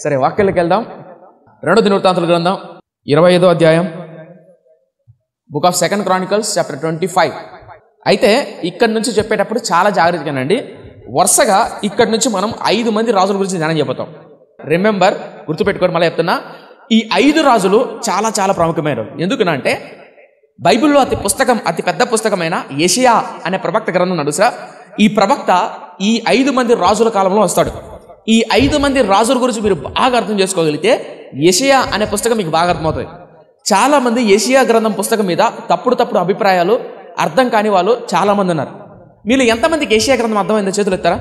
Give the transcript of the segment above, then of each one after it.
సరే వాక్యాలకు వెళ్దాం. 2 దినవృత్తాంతాల గ్రంథం 25వ అధ్యాయం, బుక్ ఆఫ్ 2 Chronicles చాప్టర్ 25. అయితే ఇక్కడ నుంచి చెప్పేటప్పుడు చాలా జాగ్రత్తగానండి. వరుసగా ఇక్కడి నుంచి మనం 5 మంది రాజుల గురించి ధ్యానం చెబుతాం. రిమెంబర్, గుర్తుపెట్టుకోండి, మళ్ళీ చెప్తున్నా, ఈ 5 రాజులు చాలా చాలా ప్రాముఖ్యమైన. ఎందుకనంటే బైబిల్లో అతి పెద్ద పుస్తకమైన యెషయా అనే ప్రవక్త గ్రంథం నడుసా. ఈ ప్రవక్త ఈ 5 మంది రాజుల కాలంలో వస్తాడు. ఈ 5 మంది రాజుల గురించి మీరు బాగా అర్థం చేసుకోగలిగితే యెషయా అనే పుస్తకం మీకు బాగా అర్థమవుతుంది. చాలా మంది యెషయా గ్రంథం పుస్తకం మీద తప్పుడు అభిప్రాయాలు, అర్థం కాని వాళ్ళు చాలా మంది ఉన్నారు. మీరు ఎంతమందికి యెషయా గ్రంథం అర్థమైందో చేతులు ఎత్తారా?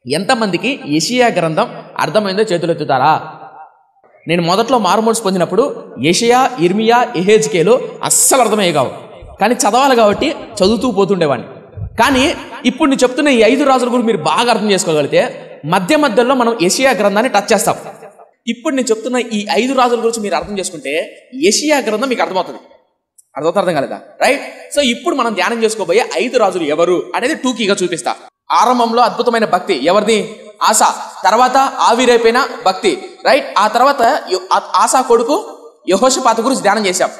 ఎంతమందికి యెషయా గ్రంథం అర్థమైందో చేతులు ఎత్తుతారా? నేను మొదట్లో మారుమూడ్స్ పొందినప్పుడు యెషయా, ఇర్మియా, యెహెజ్కేలు అస్సలు అర్థమయ్యే కావు, కానీ చదవాలి కాబట్టి చదువుతూ పోతుండేవాడిని. కానీ ఇప్పుడు నేను చెప్తున్న ఈ 5 రాజుల గురించి మీరు బాగా అర్థం చేసుకోగలిగితే మధ్యలో మనం యెషయా గ్రంథాన్ని టచ్ చేస్తాం. ఇప్పుడు నేను చెప్తున్న ఈ 5 రాజుల గురించి మీరు అర్థం చేసుకుంటే యెషయా గ్రంథం మీకు అర్థమవుతుంది. అర్థం కాలేదా? రైట్. సో ఇప్పుడు మనం ధ్యానం చేసుకోబోయే 5 రాజులు ఎవరు అనేది టూకీగా చూపిస్తా. ఆరంభంలో అద్భుతమైన భక్తి ఎవరిది? ఆసా. తర్వాత ఆవిరైపోయిన భక్తి, రైట్. ఆ తర్వాత ఆసా కొడుకు యెహోషాపాతు గురించి ధ్యానం చేశాం.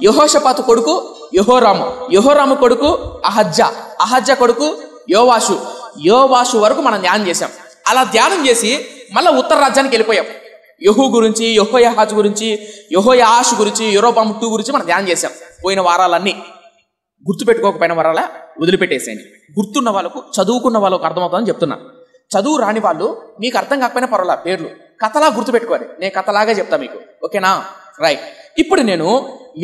యెహోషాపాతు కొడుకు యెహోరాము కొడుకు అహజ్యా కొడుకు యోవాషు వరకు మనం ధ్యానం చేశాం. అలా ధ్యానం చేసి మళ్ళీ ఉత్తర రాజ్యానికి వెళ్ళిపోయాం. యెహూ గురించి, యెహోయాహాజు గురించి, యెహోయాషు గురించి, యెరోబాము 2 గురించి మనం ధ్యానం చేశాం. పోయిన వారాలన్నీ గుర్తుపెట్టుకోకపోయిన వారాల వదిలిపెట్టేసేయండి. గుర్తున్న వాళ్ళకు, చదువుకున్న వాళ్ళకు అర్థమవుతుందని చెప్తున్నా. చదువు రాని వాళ్ళు మీకు అర్థం కాకపోయినా పర్వాలా, పేర్లు కథలా గుర్తుపెట్టుకోవాలి. నేను కథలాగా చెప్తా మీకు, ఓకేనా? రైట్. ఇప్పుడు నేను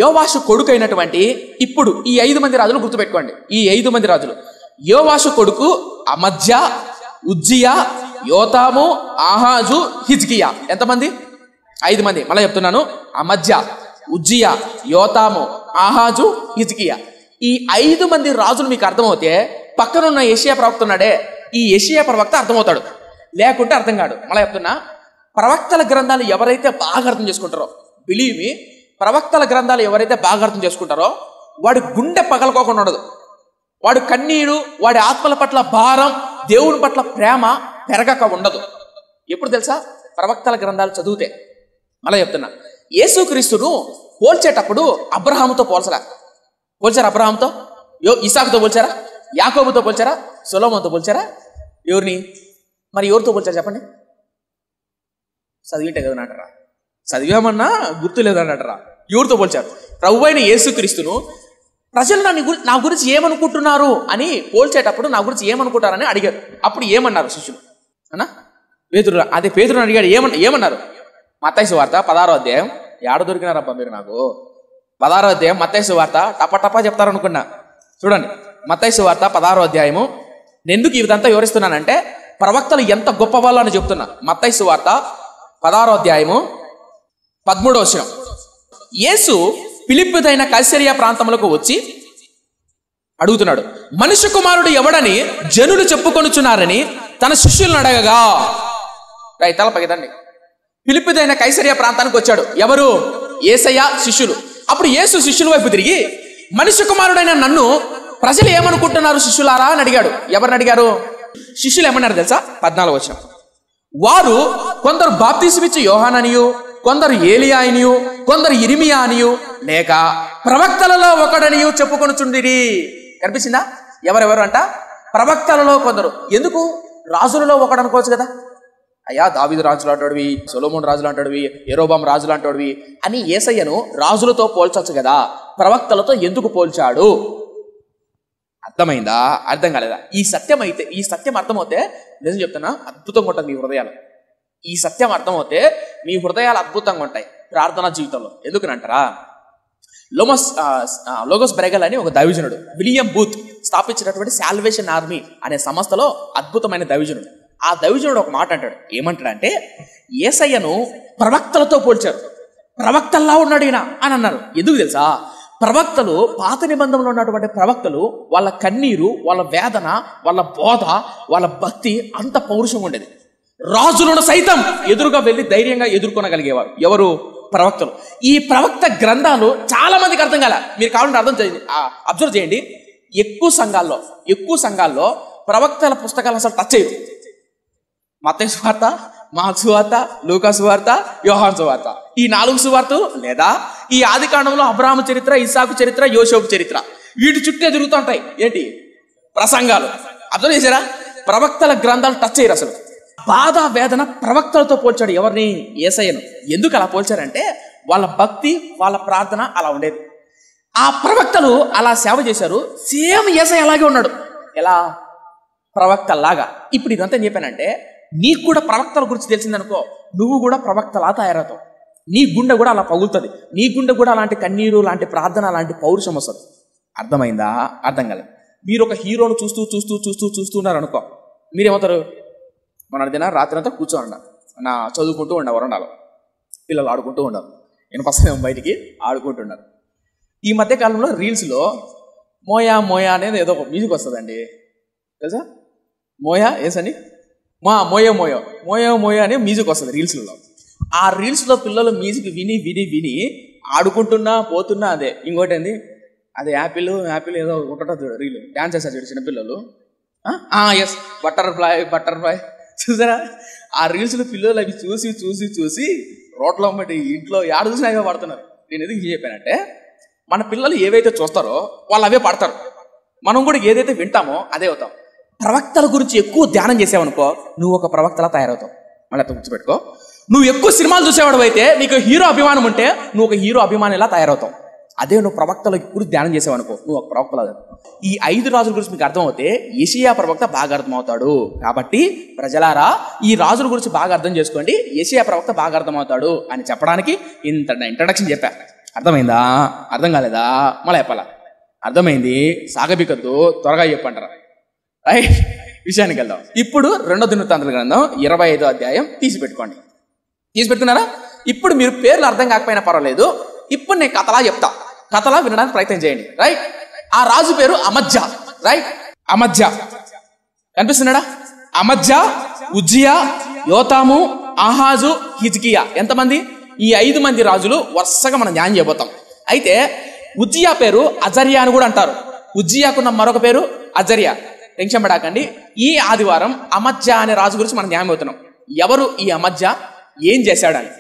యోవాషు కొడుకు అయినటువంటి ఇప్పుడు ఈ 5 మంది రాజులు గుర్తుపెట్టుకోండి. ఈ 5 మంది రాజులు: యోవాషు కొడుకు అమజ్యా, ఉజ్జియా, యోతాము, ఆహాజు, హిజ్కియా. ఎంతమంది? 5 మంది. మళ్ళీ చెప్తున్నాను, అమజ్యా, ఉజ్జియా, యోతాము, ఆహాజు, హిజ్కియా. ఈ 5 మంది రాజులు మీకు అర్థమవుతే పక్కనున్న యెషయా ప్రవక్త ఉన్నాడే, ఈ యెషయా ప్రవక్త అర్థమవుతాడు, లేకుంటే అర్థం కాడు. మళ్ళీ చెప్తున్నా, ప్రవక్తల గ్రంథాలు ఎవరైతే బాగా అర్థం చేసుకుంటారో, బిలీవ్ మీ, ప్రవక్తల గ్రంథాలు ఎవరైతే బాగా అర్థం చేసుకుంటారో వాడి గుండె పగలకోకుండా ఉండదు. వాడు కన్నీరు, వాడి ఆత్మల పట్ల భారం, దేవుని పట్ల ప్రేమ పెరగక ఉండదు. ఎప్పుడు తెలుసా? ప్రవక్తల గ్రంథాలు చదివితే. మళ్ళీ చెప్తున్నా, యేసుక్రీస్తును పోల్చేటప్పుడు అబ్రహాముతో పోల్చారా? అబ్రహాంతో, ఇసాకుతో పోల్చారా? యాకోబుతో పోల్చారా? సొలొమోనుతో పోల్చారా? ఎవరిని మరి ఎవరితో పోల్చారు చెప్పండి? చదివింటే కదా అంటారా? చదివామన్నా గుర్తు లేదన్నట్రా. ఎవరితో పోల్చారు? ప్రభువైన యేసుక్రీస్తును ప్రజలు నా గురించి ఏమనుకుంటున్నారు అని పోల్చేటప్పుడు నా గురించి ఏమనుకుంటారని అడిగారు. అప్పుడు ఏమన్నారు శిష్యులు? అన్నా పేతురుని అడిగాడు. ఏమన్నారు? మత్తయి సువార్త 16వ అధ్యాయం. ఏడ దొరికినారబ్బా మీరు నాకు? 16వ అధ్యాయం మత్తయి సువార్త టపా చెప్తారనుకున్నా. చూడండి, మత్తయి సువార్త 16వ అధ్యాయము. ఎందుకు ఇదంతా వివరిస్తున్నానంటే ప్రవక్తలు ఎంత గొప్ప వాళ్ళు అని చెప్తున్నా. మత్తయి సువార్త 16వ అధ్యాయము 13వ వచనం. యేసు ఫిలిప్పీదైన కైసరియా ప్రాంతములకు వచ్చి అడుగుతున్నాడు, మనుష్య కుమారుడు ఎవడని జనులు చెప్పుకొనుచున్నారని తన శిష్యులను అడగగా. రైతల పగదండి. ఫిలిప్పీదైన కైసరియా ప్రాంతానికి వచ్చాడు. ఎవరు? యేసయ్య శిష్యులు. అప్పుడు యేసు శిష్యుల వైపు తిరిగి, మనుష్య కుమారుడైన నన్ను ప్రజలు ఏమనుకుంటున్నారు శిష్యులారా అని అడిగాడు. ఎవరిని అడిగారు? శిష్యులు ఏమన్నారు తెలుసా? 14వ వచనం. వారు కొందరు బాప్తిసమిచ్చు యోహాననియు, కొందరు ఏలియా అనియు, కొందరు ఇర్మియా అనియు, లేక ప్రవక్తలలో ఒకడనియు చెప్పుకొనుచుండిరి. కనిపించిందా? ఎవరెవరు అంట? ప్రవక్తలలో కొందరు. ఎందుకు? రాజులలో ఒకడు అనుకోవచ్చు కదా. అయ్యా, దావీదు రాజులు అంటాడువి, సొలొమోను రాజులు అంటాడువి, యెరోబాము రాజులు అంటాడువి అని యేసయ్యను రాజులతో పోల్చొచ్చు కదా. ప్రవక్తలతో ఎందుకు పోల్చాడు? అర్థమైందా? అర్థం కాలేదా? ఈ సత్యం అర్థమవుతే నిజం చెప్తున్నా, అద్భుతంగా ఉంటుంది మీ హృదయాలు. ఈ సత్యం అర్థమవుతే మీ హృదయాలు అద్భుతంగా ఉంటాయి ప్రార్థనా జీవితంలో. ఎందుకనంటారా? లోగోస్ బ్రెగల్ అని ఒక దైవజనుడు, విలియం బూత్ స్థాపించినటువంటి సాల్వేషన్ ఆర్మీ అనే సంస్థలో అద్భుతమైన దైవజనుడు. ఆ దైవజనుడు ఒక మాట అంటాడు. ఏమంటాడంటే, యేసయ్యను ప్రవక్తలతో పోల్చారు. ప్రవక్తల్లా ఉన్నాడు ఈయన అని అన్నారు. ఎందుకు తెలుసా? ప్రవక్తలు, పాత నిబంధనలో ఉన్నటువంటి ప్రవక్తలు, వాళ్ళ కన్నీరు, వాళ్ళ వేదన, వాళ్ళ బోధ, వాళ్ళ భక్తి అంత పౌరుషంగా ఉండేది. రాజులను సైతం ఎదురుగా వెళ్ళి ధైర్యంగా ఎదుర్కొనగలిగేవారు. ఎవరు? ప్రవక్తలు. ఈ ప్రవక్త గ్రంథాలు చాలా మందికి అర్థం కాల. మీరు కావాలంటే అబ్జర్వ్ చేయండి. ఎక్కువ సంఘాల్లో ప్రవక్తల పుస్తకాలు అసలు టచ్ చేయరు. మత్తయి సువార్త, మార్కు సువార్త, లూకా సువార్త, యోహాను సువార్త. ఈ 4 సువార్తలు లేదా ఈ ఆది కాండంలో అబ్రాహాము చరిత్ర, ఇస్సాకు చరిత్ర, యోసేపు చరిత్ర, వీటి చుట్టే తిరుగుతుంటాయి ఏంటి ప్రసంగాలు. అర్థం చేశారా? ప్రవక్తల గ్రంథాలు టచ్ చేయరు అసలు. బాధ వేదన ప్రవక్తలతో పోల్చాడు ఎవరిని? యేసయ్యను. ఎందుకు అలా పోల్చారంటే వాళ్ళ భక్తి, వాళ్ళ ప్రార్థన అలా ఉండేది. ఆ ప్రవక్తలు అలా సేవ చేశారు. సేమ్ యేసయ్య అలాగే ఉన్నాడు. ఎలా? ప్రవక్తలాగా. ఇప్పుడు ఇదంతా ఏం చెప్పానంటే నీకు కూడా ప్రవక్తల గురించి తెలిసిందనుకో, నువ్వు కూడా ప్రవక్తలా తయారవుతావు. నీ గుండె కూడా అలా పగులుతుంది. నీ గుండె కూడా అలాంటి కన్నీరు, లాంటి ప్రార్థన, లాంటి పౌరుషం వస్తుంది. అర్థమైందా? అర్థం కాలేదు. మీరు ఒక హీరోను చూస్తున్నారు అనుకో, మీరేమవుతారు? మన దిన రాత్రి అంతా కూర్చోండి, నా చదువుకుంటూ ఉండే వరండాలో పిల్లలు ఆడుకుంటూ ఉండాలి, వినపస్తేమో బయటికి ఆడుకుంటున్నారు. ఈ మధ్య కాలంలో రీల్స్లో మోయా మోయా అనేది ఏదో ఒక మ్యూజిక్ వస్తుందండి, తెలుసా? మోయా ఏసని మోయో మోయో మోయో మోయో అనే మ్యూజిక్ వస్తుంది రీల్స్లలో. ఆ రీల్స్లో పిల్లలు మ్యూజిక్ విని విని విని ఆడుకుంటున్నా పోతున్నా అదే. ఇంకోటి ఏంది, అదే యాపిల్ ఏదో ఉంటుంది రీల్, డ్యాన్స్ చేస్తారు చూడు చిన్నపిల్లలు. ఎస్, బటర్ఫ్లై చూసారా? ఆ రీల్స్లో పిల్లలు అవి చూసి చూసి చూసి రోడ్లో బట్టి ఇంట్లో యాడ చూసినా అవే పడుతున్నారు. నేను ఎందుకు చెప్పానంటే మన పిల్లలు ఏవైతే చూస్తారో వాళ్ళు అవే పడతారు. మనం కూడా ఏదైతే వింటామో అదే అవుతాం. ప్రవక్తల గురించి ఎక్కువ ధ్యానం చేసావనుకో, నువ్వు ఒక ప్రవక్తలా తయారవుతావు. మళ్ళీ గుర్తుపెట్టుకో, నువ్వు ఎక్కువ సినిమాలు చూసేవాడు అయితే, నీకు హీరో అభిమానం ఉంటే నువ్వు ఒక హీరో అభిమానిలా తయారవుతావు. అదే నువ్వు ప్రవక్తల గురించి ధ్యానం చేసావనుకో, నువ్వు ఒక ప్రవక్తలా. ఈ 5 రాజుల గురించి మీకు అర్థమవుతే యెషయా ప్రవక్త బాగా అర్థమవుతాడు. కాబట్టి ప్రజలారా, ఈ రాజుల గురించి బాగా అర్థం చేసుకోండి, యెషయా ప్రవక్త బాగా అర్థమవుతాడు అని చెప్పడానికి ఇంత ఇంట్రడక్షన్ చెప్పా. అర్థమైందా? అర్థం కాలేదా? మళ్ళీ చెప్పాలా? అర్థమైంది. సాగబికద్దు, త్వరగా చెప్పంటారా? రైట్, విషయానికి వెళ్దాం. ఇప్పుడు 2వ దినవృత్తాంతాల గ్రంథం 25వ అధ్యాయం తీసి పెట్టుకున్నారా? ఇప్పుడు మీరు పేర్లు అర్థం కాకపోయినా పర్వాలేదు, ఇప్పుడు నేను కథలా చెప్తా, కథలా వినడానికి ప్రయత్నం చేయండి. రైట్? ఆ రాజు పేరు అమజ్యా. రైట్? అమజ్యా కనిపిస్తున్నాడా? అమజ్యా, ఉజ్జియా, యోతాము, ఆహాజు, హిజ్కియా. ఎంతమంది? ఈ 5 మంది రాజులు వరుసగా మనం ధ్యానం చేయబోతాం. అయితే ఉజ్జియా పేరు అజర్యా అని కూడా అంటారు. ఉజ్జియాకున్న మరొక పేరు అజర్యా. టెన్షన్ పడాకండి. ఈ ఆదివారం అమజ్యా అనే రాజు గురించి మనం ధ్యానం అవుతున్నాం. ఎవరు ఈ అమజ్యా, ఏం చేశాడని.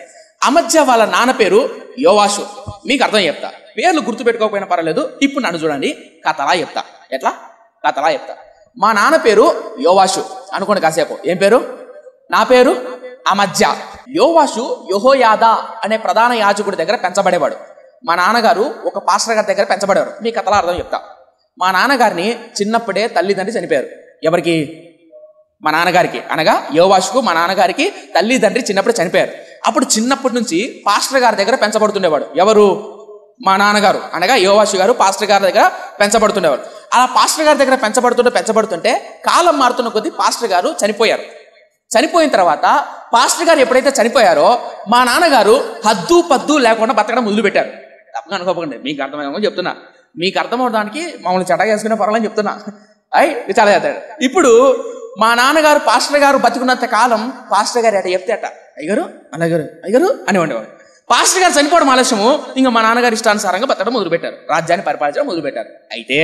అమజ్యా వాళ్ళ నాన్న పేరు యోవాషు. మీకు అర్థం చెప్తా, పేర్లు గుర్తుపెట్టుకోకపోయినా పర్వాలేదు. ఇప్పుడు నన్ను చూడండి, కథలా చెప్తా. ఎట్లా? కథలా చెప్తా. మా నాన్న పేరు యోవాషు అనుకోండి కాసేపు. ఏం పేరు? నా పేరు అమజ్యా. యోవాషు యెహోయాదా అనే ప్రధాన యాజకుడి దగ్గర పెంచబడేవాడు. మా నాన్నగారు ఒక పాస్టర్ గారి దగ్గర పెంచబడేవారు. మీ కథలా అర్థం చెప్తా. మా నాన్నగారిని చిన్నప్పుడే తల్లిదండ్రి చనిపోయారు. ఎవరికి? మా నాన్నగారికి, అనగా యోవాషుకు మా నాన్నగారికి తల్లిదండ్రి చిన్నప్పుడే చనిపోయారు. అప్పుడు చిన్నప్పటి నుంచి పాస్టర్ గారి దగ్గర పెంచబడుతుండేవాడు. ఎవరు? మా నాన్నగారు, అనగా యోవాషు గారు పాస్టర్ గారి దగ్గర పెంచబడుతుండేవాడు. అలా పాస్టర్ గారి దగ్గర పెంచబడుతుంటే కాలం మారుతున్న కొద్దీ పాస్టర్ గారు చనిపోయారు. చనిపోయిన తర్వాత పాస్టర్ గారు ఎప్పుడైతే చనిపోయారో మా నాన్నగారు హద్దు పద్దు లేకుండా బతకడం మొదలుపెట్టారు. తప్పగా అనుకోకండి, మీకు అర్థమేమో చెప్తున్నా. మీకు అర్థమవడానికి మమ్మల్ని చెడగేసుకునే పర్వాలని చెప్తున్నా. చాలా చేస్తాడు. ఇప్పుడు మా నాన్నగారు పాస్టర్ గారు బతుకున్నంత కాలం పాస్టర్ గారు ఎట చెప్తే అట అయ్యగారు అయ్యగారు అని ఉండేవాడు. పాస్టర్ గారు చనిపోవడం ఆలస్యము, ఇంకా మా నాన్నగారు ఇష్టానుసారంగా బతకడం మొదలుపెట్టారు, రాజ్యాన్ని పరిపాలించడం మొదలుపెట్టారు. అయితే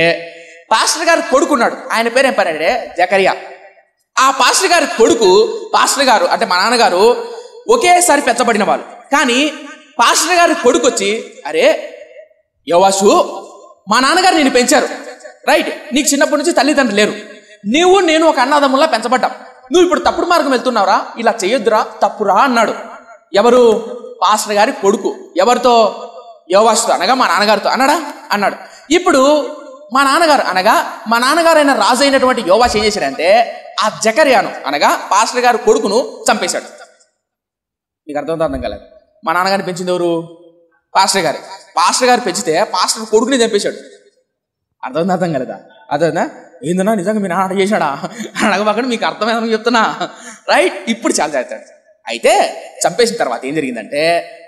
పాస్టర్ గారు కొడుకున్నాడు, ఆయన పేరు ఏం పేరంటే జకరియా. ఆ పాస్టర్ గారి కొడుకు, పాస్టర్ గారు అంటే మా నాన్నగారు ఒకేసారి పెంచబడిన వాళ్ళు. కానీ పాస్టర్ గారి కొడుకు వచ్చి, అరే యోవాషు, మా నాన్నగారు నేను పెంచారు, రైట్, నీకు చిన్నప్పటి నుంచి తల్లిదండ్రులు లేరు, నీవు నేను ఒక అన్నదమ్ముల్లా పెంచబడ్డాం, నువ్వు ఇప్పుడు తప్పుడు మార్గం వెళ్తున్నావురా, ఇలా చేయొద్దురా, తప్పురా అన్నాడు. ఎవరు? పాస్టర్ గారి కొడుకు. ఎవరితో? యోవాషుతో, అనగా మా నాన్నగారితో అన్నాడు. ఇప్పుడు మా నాన్నగారు అయిన రాజు అయినటువంటి యోవాషు ఏం చేశాడంటే ఆ జకర్యాను, అనగా పాస్టర్ గారి కొడుకును చంపేశాడు. మీకు అర్థం కాలేదు. మా నాన్నగారిని పెంచింది ఎవరు? పాస్టర్ గారు పెంచితే పాస్టర్ కొడుకుని చంపేశాడు. అర్థం కలదా? అర్థమైందా? ఏందన్నా నిజంగా మీ నాన్న చేశాడా అడగబాకండి, మీకు అర్థమైందని చెప్తున్నా, రైట్? ఇప్పుడు చాలా చేస్తాడు. అయితే చంపేసిన తర్వాత ఏం జరిగిందంటే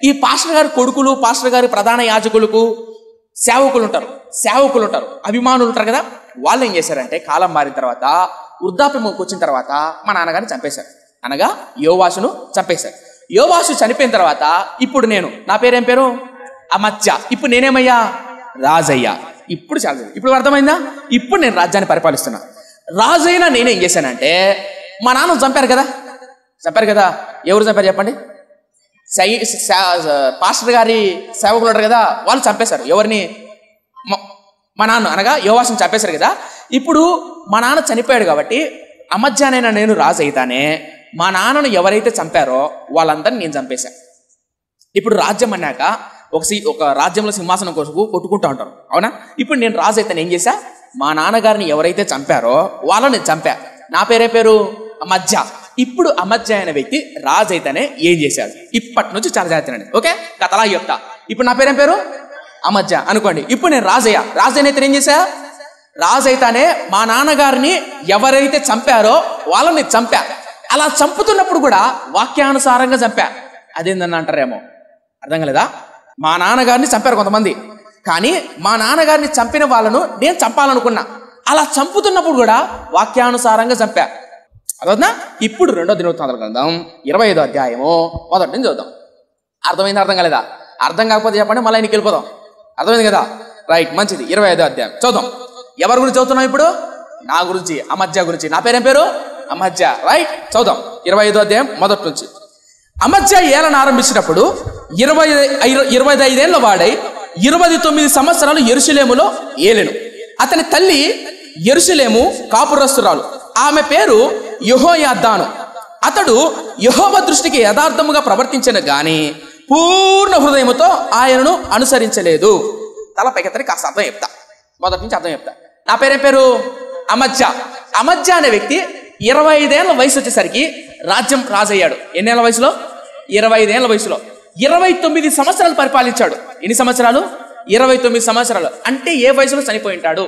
ఈ పాస్టర్ గారి కొడుకులు, పాస్టర్ గారి ప్రధాన యాజకులకు సేవకులు ఉంటారు, అభిమానులు ఉంటారు కదా, వాళ్ళు ఏం చేశారంటే కాలం మారిన తర్వాత, వృద్ధాప్యంకి వచ్చిన తర్వాత మా నాన్నగారిని చంపేశారు, అనగా యోవాషును చంపేశారు. యోవాషు చనిపోయిన తర్వాత ఇప్పుడు నా పేరేం పేరు? అమజ్యా. ఇప్పుడు నేనేమయ్యా? రాజయ్యా. ఇప్పుడు చాలా, ఇప్పుడు అర్థమైందా? ఇప్పుడు నేను రాజ్యాన్ని పరిపాలిస్తున్నా. రాజైనా నేనేం చేశానంటే, మా నాన్న చంపారు కదా, చంపారు కదా. ఎవరు చంపారు చెప్పండి? పాస్టర్ గారి సేవకులు ఉంటారు కదా, వాళ్ళు చంపేశారు. ఎవరిని? మా నాన్న అనగా యోవాషుని చంపేశారు కదా. ఇప్పుడు మా నాన్న చనిపోయాడు కాబట్టి అమజ్యానైనా నేను రాజు అయితానే మా నాన్నను ఎవరైతే చంపారో వాళ్ళందరినీ నేను చంపేశాను. ఇప్పుడు రాజ్యం అన్నాక ఒక రాజ్యంలో సింహాసనం కోసం కొట్టుకుంటూ ఉంటారు, అవునా? ఇప్పుడు నేను రాజు అయితే ఏం చేశా? మా నాన్నగారిని ఎవరైతే చంపారో వాళ్ళని నేను చంపా. నా పేరు అమజ్యా. ఇప్పుడు అమజ్యా అనే వ్యక్తి రాజు అయితేనే ఏం చేశాడు? ఇప్పటి నుంచి చాలా జాగ్రత్త. ఓకే, కథలా చెప్తా. ఇప్పుడు నా పేరు అమజ్యా అనుకోండి. ఇప్పుడు నేను రాజైతే ఏం చేశా? రాజు అయితేనే మా నాన్నగారిని ఎవరైతే చంపారో వాళ్ళని చంపా. అలా చంపుతున్నప్పుడు కూడా వాక్యానుసారంగా చంపా. అదేందని అంటారేమో, అర్థం కాలేదా? మా నాన్నగారిని చంపారు కొంతమంది, కానీ మా నాన్నగారిని చంపిన వాళ్ళను నేను చంపాలనుకున్నా. అలా చంపుతున్నప్పుడు కూడా వాక్యానుసారంగా చంపా. అర్థవుతుందా? ఇప్పుడు 2వ దినవృత్తాంతాల గ్రంథం 25వ అధ్యాయము మొదటి నుంచి చదువుదాం. అర్థమైందా? అర్థం కాలేదా? అర్థం కాకపోతే చెప్పండి, మళ్ళీ ఆయనకి వెళ్ళిపోదాం. అర్థమైంది కదా? రైట్, మంచిది. 25వ అధ్యాయం చదువుదాం. ఎవరి గురించి చదువుతున్నాం ఇప్పుడు? నా గురించి, అమజ్యా గురించి. నా పేరు అమజ్యా. రైట్, చదువుదాం. 25వ అధ్యాయం మొదటి నుంచి. అమజ్యా ఏలను ఆరంభించినప్పుడు 25 ఏళ్ల వాడై 29 సంవత్సరాలు యెరూషలేములో ఏలెను. అతని తల్లి యెరూషలేము కాపురస్తురాలు, ఆమె పేరు యెహోయాదాను. అతడు యెహోవా దృష్టికి యథార్థముగా ప్రవర్తించెను గాని పూర్ణ హృదయముతో ఆయనను అనుసరించలేదు. తలపైకెత్తని కాస్త అర్థం చెప్తా, మొదటి నుంచి అర్థం చెప్తా. నా పేరు అమజ్యా. అమజ్యా అనే వ్యక్తి 25 ఏళ్ల వయసు వచ్చేసరికి రాజయ్యాడు. ఎన్నేళ్ల వయసులో? 25 ఏళ్ల వయసులో 29 సంవత్సరాలు పరిపాలించాడు. ఎన్ని సంవత్సరాలు? 29 సంవత్సరాలు. అంటే ఏ వయసులో చనిపోయి ఉంటాడు?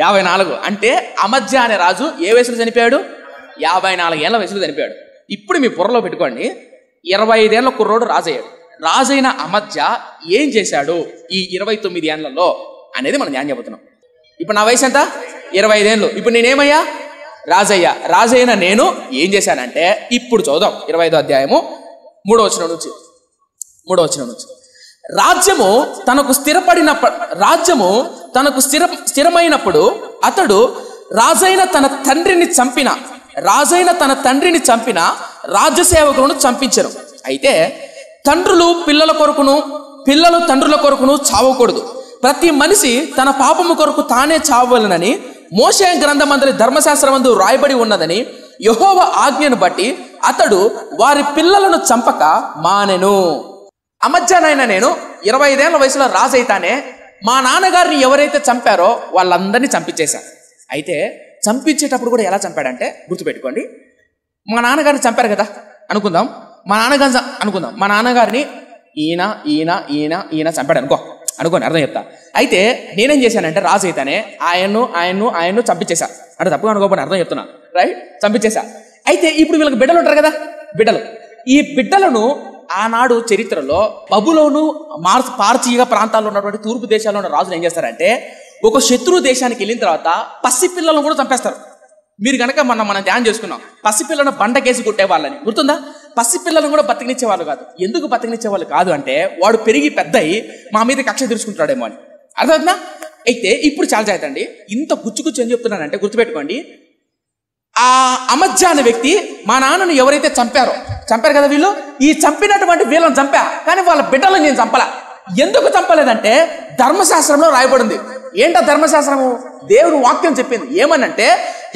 54. అంటే అమజ్యా అనే రాజు ఏ వయసులో చనిపోయాడు? 54 ఏళ్ల వయసులో చనిపోయాడు. ఇప్పుడు మీ బుర్రలో పెట్టుకోండి, 25 ఏళ్ల కుర్రోడు రాజయ్యాడు. రాజైన అమజ్యా ఏం చేశాడు ఈ 29 ఏళ్లలో అనేది మనం ధ్యానం చెబుతున్నాం. ఇప్పుడు నా వయసు ఎంత? 25 ఏళ్ళు. ఇప్పుడు నేనేమయ్యా? రాజయ్యా. రాజైన నేను ఏం చేశానంటే ఇప్పుడు చూద్దాం. 25వ అధ్యాయము 3వ వచనం నుంచి. రాజ్యము తనకు స్థిరమైనప్పుడు అతడు రాజైన తన తండ్రిని చంపిన రాజ్యసేవకులను చంపించరు. అయితే తండ్రులు పిల్లల కొరకును, పిల్లలు తండ్రుల కొరకును చావకూడదు. ప్రతి మనిషి తన పాపము కొరకు తానే చావవలెనని మోషే గ్రంథమందరి ధర్మశాస్త్రమందు రాయబడి ఉన్నదని యెహోవా ఆజ్ఞను బట్టి అతడు వారి పిల్లలను చంపక మానెను. అమజ్యానైనా నేను 25 ఏళ్ల వయసులో రాజైతానే మా నాన్నగారిని ఎవరైతే చంపారో వాళ్ళందరినీ చంపించేశాను. అయితే చంపించేటప్పుడు కూడా ఎలా చంపాడంటే గుర్తుపెట్టుకోండి. మా నాన్నగారిని చంపారు కదా అనుకుందాం. మా నాన్నగారిని ఈయన చంపాడు అనుకోని అర్థం చెప్తా. అయితే నేనేం చేశానంటే రాజు అయితేనే ఆయన్ను చంపించేశా. అంటే తప్పుగా అనుకోకపోతే అర్థం చెప్తున్నా. రైట్, చంపించేశా. అయితే ఇప్పుడు వీళ్ళకి బిడ్డలు ఉంటారు కదా, ఈ బిడ్డలను ఆనాడు చరిత్రలో బబులోను, పార్చీయ ప్రాంతాల్లో ఉన్నటువంటి తూర్పు దేశాల్లో ఉన్న రాజులు ఏం చేస్తారంటే ఒక శత్రు దేశానికి వెళ్ళిన తర్వాత పసిపిల్లలను కూడా చంపేస్తారు. మీరు కనుక మనం ధ్యానం చేసుకున్నాం, పసిపిల్లను బండకేసి కొట్టే వాళ్ళని గుర్తుందా? పసిపిల్లలను కూడా బతికినిచ్చేవాళ్ళు కాదు. ఎందుకు బతికినిచ్చేవాళ్ళు కాదు అంటే వాడు పెరిగి పెద్దయి మా మీద కక్ష తీర్చుకుంటాడేమో అని. అర్థమవుతుందా? అయితే ఇప్పుడు చాలా జాగ్రత్త. ఇంత గుచ్చుగుచ్చు ఏం చెప్తున్నానంటే గుర్తుపెట్టుకోండి. ఆ అమజ్యా అనే వ్యక్తి మా నాన్నను ఎవరైతే చంపారు కదా, వీళ్ళు ఈ చంపినటువంటి వీళ్ళని చంపా, కానీ వాళ్ళ బిడ్డలను నేను చంపలా. ఎందుకు చంపలేదంటే ధర్మశాస్త్రంలో రాయబడింది. ఏంటో ధర్మశాస్త్రము? దేవుడు వాక్యం చెప్పింది ఏమనంటే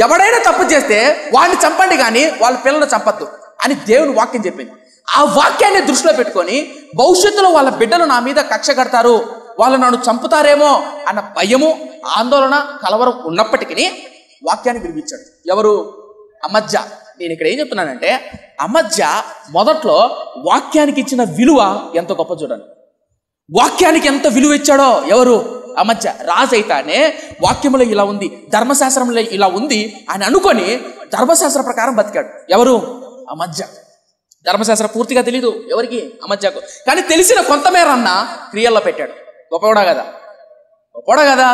ఎవడైనా తప్పు చేస్తే వాడిని చంపండి కానీ వాళ్ళ పిల్లలు చంపద్దు అని దేవుని వాక్యం చెప్పింది. ఆ వాక్యాన్ని దృష్టిలో పెట్టుకొని భవిష్యత్తులో వాళ్ళ బిడ్డలు నా మీద కక్ష కడతారు, వాళ్ళు నన్ను చంపుతారేమో అన్న భయము, ఆందోళన, కలవరం ఉన్నప్పటికీ వాక్యాన్ని వినిపించాడు. ఎవరు? అమజ్యా. నేను ఇక్కడ ఏం చెప్తున్నానంటే అమజ్యా మొదట్లో వాక్యానికి ఇచ్చిన విలువ ఎంత గొప్ప చూడండి. వాక్యానికి ఎంత విలువ ఇచ్చాడో ఎవరు? అమజ్యా. రాజు అయితేనే వాక్యములో ఇలా ఉంది, ధర్మశాస్త్రంలో ఇలా ఉంది అని అనుకొని ధర్మశాస్త్ర ప్రకారం బతికాడు. ఎవరు? అమజ్యా. ధర్మశాస్త్రం పూర్తిగా తెలీదు ఎవరికి? అమజ్యాకు. కానీ తెలిసిన కొంతమేరన్న క్రియల్లో పెట్టాడు. గొప్పవాడా కదా?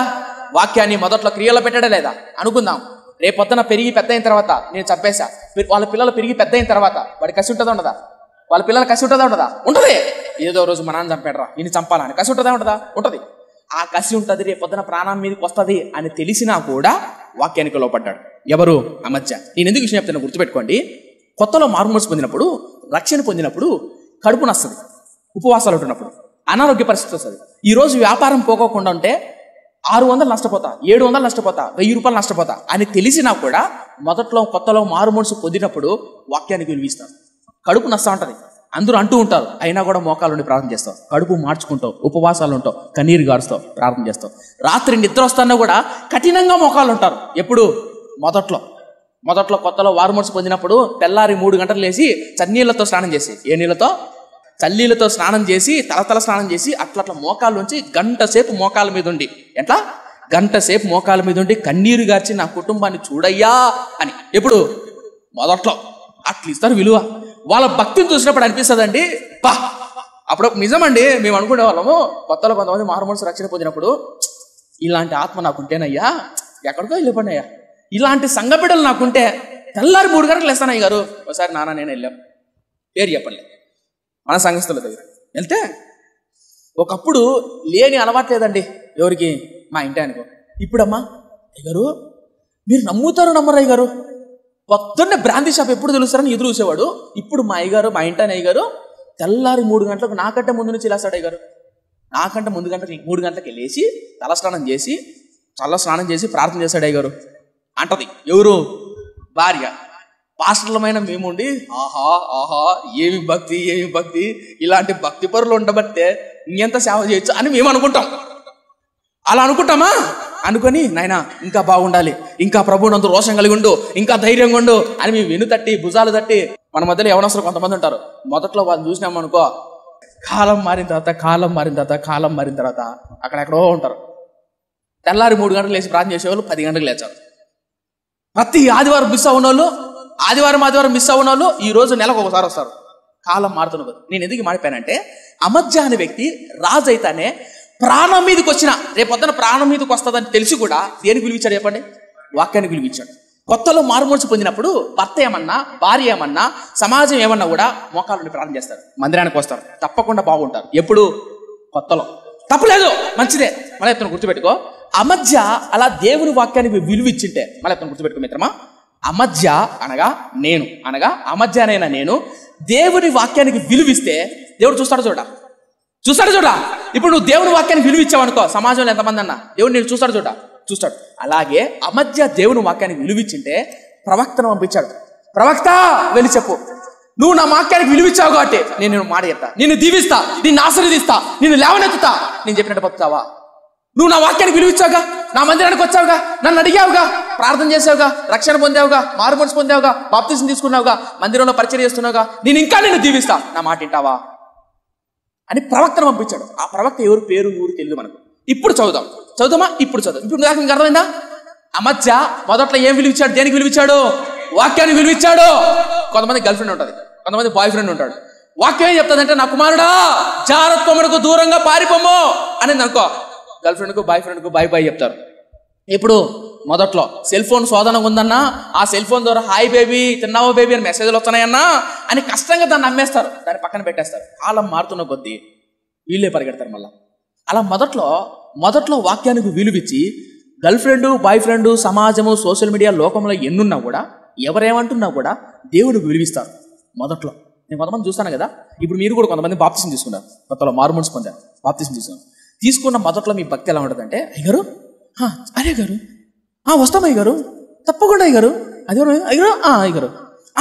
వాక్యాన్ని మొదట్లో క్రియల్లో పెట్టాడా లేదా అనుకుందాం. రేపొద్దున పెరిగి పెద్ద అయిన తర్వాత నేను చంపేశా, వాళ్ళ పిల్లలు పెరిగి పెద్ద అయిన తర్వాత వాడి కసి ఉంటుందా ఉండదా? వాళ్ళ పిల్లల కసి ఉంటుందా ఉండదా? ఉంటుంది. ఏదో రోజు మా నాన్న చంపాడు రా, ఈయన చంపాలని కసి ఉంటుందా ఉండదా? ఉంటుంది. ఆ కసి ఉంటుంది, రేపొద్దున ప్రాణం మీదకి వస్తుంది అని తెలిసినా కూడా వాక్యానికి లోపడ్డాడు. ఎవరు? అమజ్యా. నేను ఎందుకు విషయం చెప్తున్నా గుర్తుపెట్టుకోండి. కొత్తలో మారుమనసు పొందినప్పుడు, రక్షణ పొందినప్పుడు కడుపు నస్తుంది, ఉపవాసాలు ఉంటున్నప్పుడు అనారోగ్య పరిస్థితి వస్తుంది. ఈరోజు వ్యాపారం పోకోకుండా ఉంటే 600 నష్టపోతా, 700 నష్టపోతా, 1000 రూపాయలు నష్టపోతా అని తెలిసినా కూడా మొదట్లో కొత్తలో మారుమనసు పొందినప్పుడు వాక్యానికి విలువిస్తాం. కడుపు నష్టం ఉంటుంది, అందరూ అంటూ ఉంటారు, అయినా కూడా మోకాలు ఉండి ప్రార్థన చేస్తావు, కడుపు మార్చుకుంటావు, ఉపవాసాలు ఉంటావు, కన్నీరు గారుస్తావు, ప్రార్థన చేస్తావు. రాత్రి నిద్ర వస్తానో కూడా కఠినంగా మోకాలు ఉంటారు. ఎప్పుడు? మొదట్లో కొత్తలో మారుమనసు పొందినప్పుడు తెల్లారి 3 గంటలు లేచి చన్నీళ్లతో స్నానం చేసి, ఏ నీళ్ళతో? చన్నీళ్ళతో స్నానం చేసి, తలతల స్నానం చేసి అట్లా మోకాలు నుంచి గంట సేపు మోకాల మీద ఉండి, ఎట్లా? గంట సేపు మోకాల మీద ఉండి కన్నీరు గార్చి నా కుటుంబాన్ని చూడయ్యా అని. ఎప్పుడు? మొదట్లో. అట్లా ఇస్తారు విలువ. వాళ్ళ భక్తిని చూసినప్పుడు అనిపిస్తుందండి, పా అప్పుడు నిజమండి. మేము అనుకునే వాళ్ళము కొత్తలో కొంతమంది మారుమనసు రక్షణ పొందినప్పుడు, ఇలాంటి ఆత్మ నాకుంటేనయ్యా ఎక్కడికో వెళ్ళిపోయినయ్యా, ఇలాంటి సంఘబిడ్డలు నాకుంటే తెల్లారి 3 గంటలు లేస్తాను అయ్య గారు. ఒకసారి నాన్న నేను వెళ్ళాం, పేరు చెప్పండి, మన సంఘస్థుల దగ్గర వెళ్తే ఒకప్పుడు లేని అలవాట్లేదండి ఎవరికి, మా ఇంటి అనుకో. ఇప్పుడమ్మా అయ్యగారు మీరు నమ్ముతారు నమ్మరు అయ్యగారు, పొద్దున్నే బ్రాందీ షాప్ ఎప్పుడు తెలుస్తారని ఎదురు చూసేవాడు. ఇప్పుడు మా అయ్యగారు, మా ఇంటి అయ్యగారు తెల్లారి 3 గంటలకు నాకంటే ముందు నుంచి లేస్తాడు అయ్యగారు. నాకంటే 3 గంటలకి లేచి తల స్నానం చేసి, చల్ల స్నానం చేసి ప్రార్థన చేశాడు అయ్యగారు అంటది. ఎవరు? భార్య. పాస్టర్లమైన మేముండి ఆహా ఆహా ఏమి భక్తి, ఇలాంటి భక్తి పరులు ఉండబట్టే ఇంకెంత సేవ చేయొచ్చు అని మేము అనుకుంటాం. అలా అనుకుంటామా? అనుకొని నాయనా ఇంకా బాగుండాలి, ఇంకా ప్రభువునందు రోషం కలిగి ఉండు, ఇంకా ధైర్యంగా ఉండు అని మేము వెను తట్టి, భుజాలు తట్టి. మన మధ్యలో యవనస్తులు కొంతమంది ఉంటారు, మొదట్లో వాళ్ళు చూసినామనుకో, కాలం మారిన తర్వాత అక్కడెక్కడో ఉంటారు. తెల్లారి 3 గంటలు లేచి ప్రార్థన చేసేవాళ్ళు 10 గంటలకు లేచారు. ప్రతి ఆదివారం మిస్ అవున వాళ్ళు, ఆదివారం మిస్ అవున వాళ్ళు ఈరోజు నెలకు ఒకసారి వస్తారు. కాలం మారుతున్నది. నేను ఎందుకు మాడిపోయానంటే, అమజ్జా అనే వ్యక్తి రాజు అయితేనే ప్రాణం మీదకి వచ్చిన, రేపొద్దున ప్రాణం మీదకి వస్తుందని తెలిసి కూడా దేనికి విలువించాడు చెప్పండి? వాక్యానికి విలువించాడు. కొత్తలో మారుమనసు పొందినప్పుడు భర్త ఏమన్నా, భార్య ఏమన్నా, సమాజం ఏమన్నా కూడా మోకాళ్ళని ప్రార్థన చేస్తారు, మందిరానికి వస్తారు, తప్పకుండా బాగుంటారు. ఎప్పుడు? కొత్తలో. తప్పులేదు, మంచిదే. మళ్ళీ ఎత్తున గుర్తుపెట్టుకో, అమజ్జ అలా దేవుని వాక్యానికి విలువిచ్చింటే, మళ్ళీ ఎత్తున గుర్తుపెట్టుకో మిత్రమా, అమజ్జ అనగా నేను, అనగా అమజ్జానైనా నేను దేవుని వాక్యానికి విలువిస్తే దేవుడు చూస్తాడు చూడ. ఇప్పుడు నువ్వు దేవుని వాక్యానికి విలువిచ్చావు అనుకో, సమాజంలో ఎంతమంది అన్నా దేవుడు నేను చూస్తాడు. అలాగే అమజ్జ దేవుని వాక్యానికి విలువిచ్చింటే ప్రవక్తను పంపించాడు. ప్రవక్త వెళ్ళి చెప్పు, నువ్వు నా వాక్యానికి విలువిచ్చావు కాబట్టి నేను మాట చెప్తా, నిన్ను దీవిస్తా, నిన్ను ఆశీర్వదిస్తా, నిన్ను లేవనెత్తుతా, నేను చెప్పినట్టు బతుకుతావా? నువ్వు నా వాక్యానికి విలువిచ్చావుగా, నా మందిరానికి వచ్చావుగా, నన్ను అడిగావుగా, ప్రార్థన చేసావుగా, రక్షణ పొందావుగా, మారుమనసు పొందావుగా, బాప్తిసం తీసుకున్నావుగా, మందిరంలో పరిచయం చేస్తున్నావుగా, నిన్ను దీవిస్తా, నా మాట వింటావా అని ప్రవక్తను పంపించాడు. ఆ ప్రవక్త ఎవరు, పేరు ఊరు తెలియదు మనకు. ఇప్పుడు చదువుదామా? ఇప్పుడు నాకు ఇంకా అర్థమైందా? అమజ్జ మొదట్లో ఏం విలువిచ్చాడు? దేనికి విలువిచ్చాడు? వాక్యానికి విలువిచ్చాడు. కొంతమంది గర్ల్ ఫ్రెండ్ ఉంటుంది, కొంతమంది బాయ్ ఫ్రెండ్ ఉంటాడు. వాక్యం ఏం చెప్తాదంటే, నా కుమారుడా జారత్వమునకు దూరంగా పారిపోము అని అనుకో, గర్ల్ ఫ్రెండ్కు బాయ్ ఫ్రెండ్కు బాయ్ చెప్తారు. ఇప్పుడు మొదట్లో సెల్ ఫోన్ శోధన ఉందన్నా, ఆ సెల్ ఫోన్ ద్వారా హాయ్ బేబీ, తిన్నావో బేబీ అని మెసేజ్లు వస్తున్నాయన్నా అని కష్టంగా దాన్ని నమ్మేస్తారు, దాన్ని పక్కన పెట్టేస్తారు. కాలం మారుతున్న కొద్దీ వీళ్ళే పరిగెడతారు మళ్ళా. అలా మొదట్లో వాక్యానికి విలువిచ్చి గర్ల్ ఫ్రెండ్, బాయ్ ఫ్రెండ్, సమాజము, సోషల్ మీడియా, లోకంలో ఎన్నున్నా కూడా, ఎవరేమంటున్నా కూడా దేవుడికి విలువిస్తారు మొదట్లో. నేను కొంతమంది చూస్తాను కదా, ఇప్పుడు మీరు కూడా కొంతమంది బాప్తిసం తీసుకున్నారు, కొత్తలో మారుమనసు పొందారు, బాప్తిసం తీసుకున్న మొదట్లో మీ భక్తి ఎలా ఉంటుందంటే, అయ్యగారు అరే గారు వస్తాం అయ్యగారు, తప్పకుండా అయ్యగారు,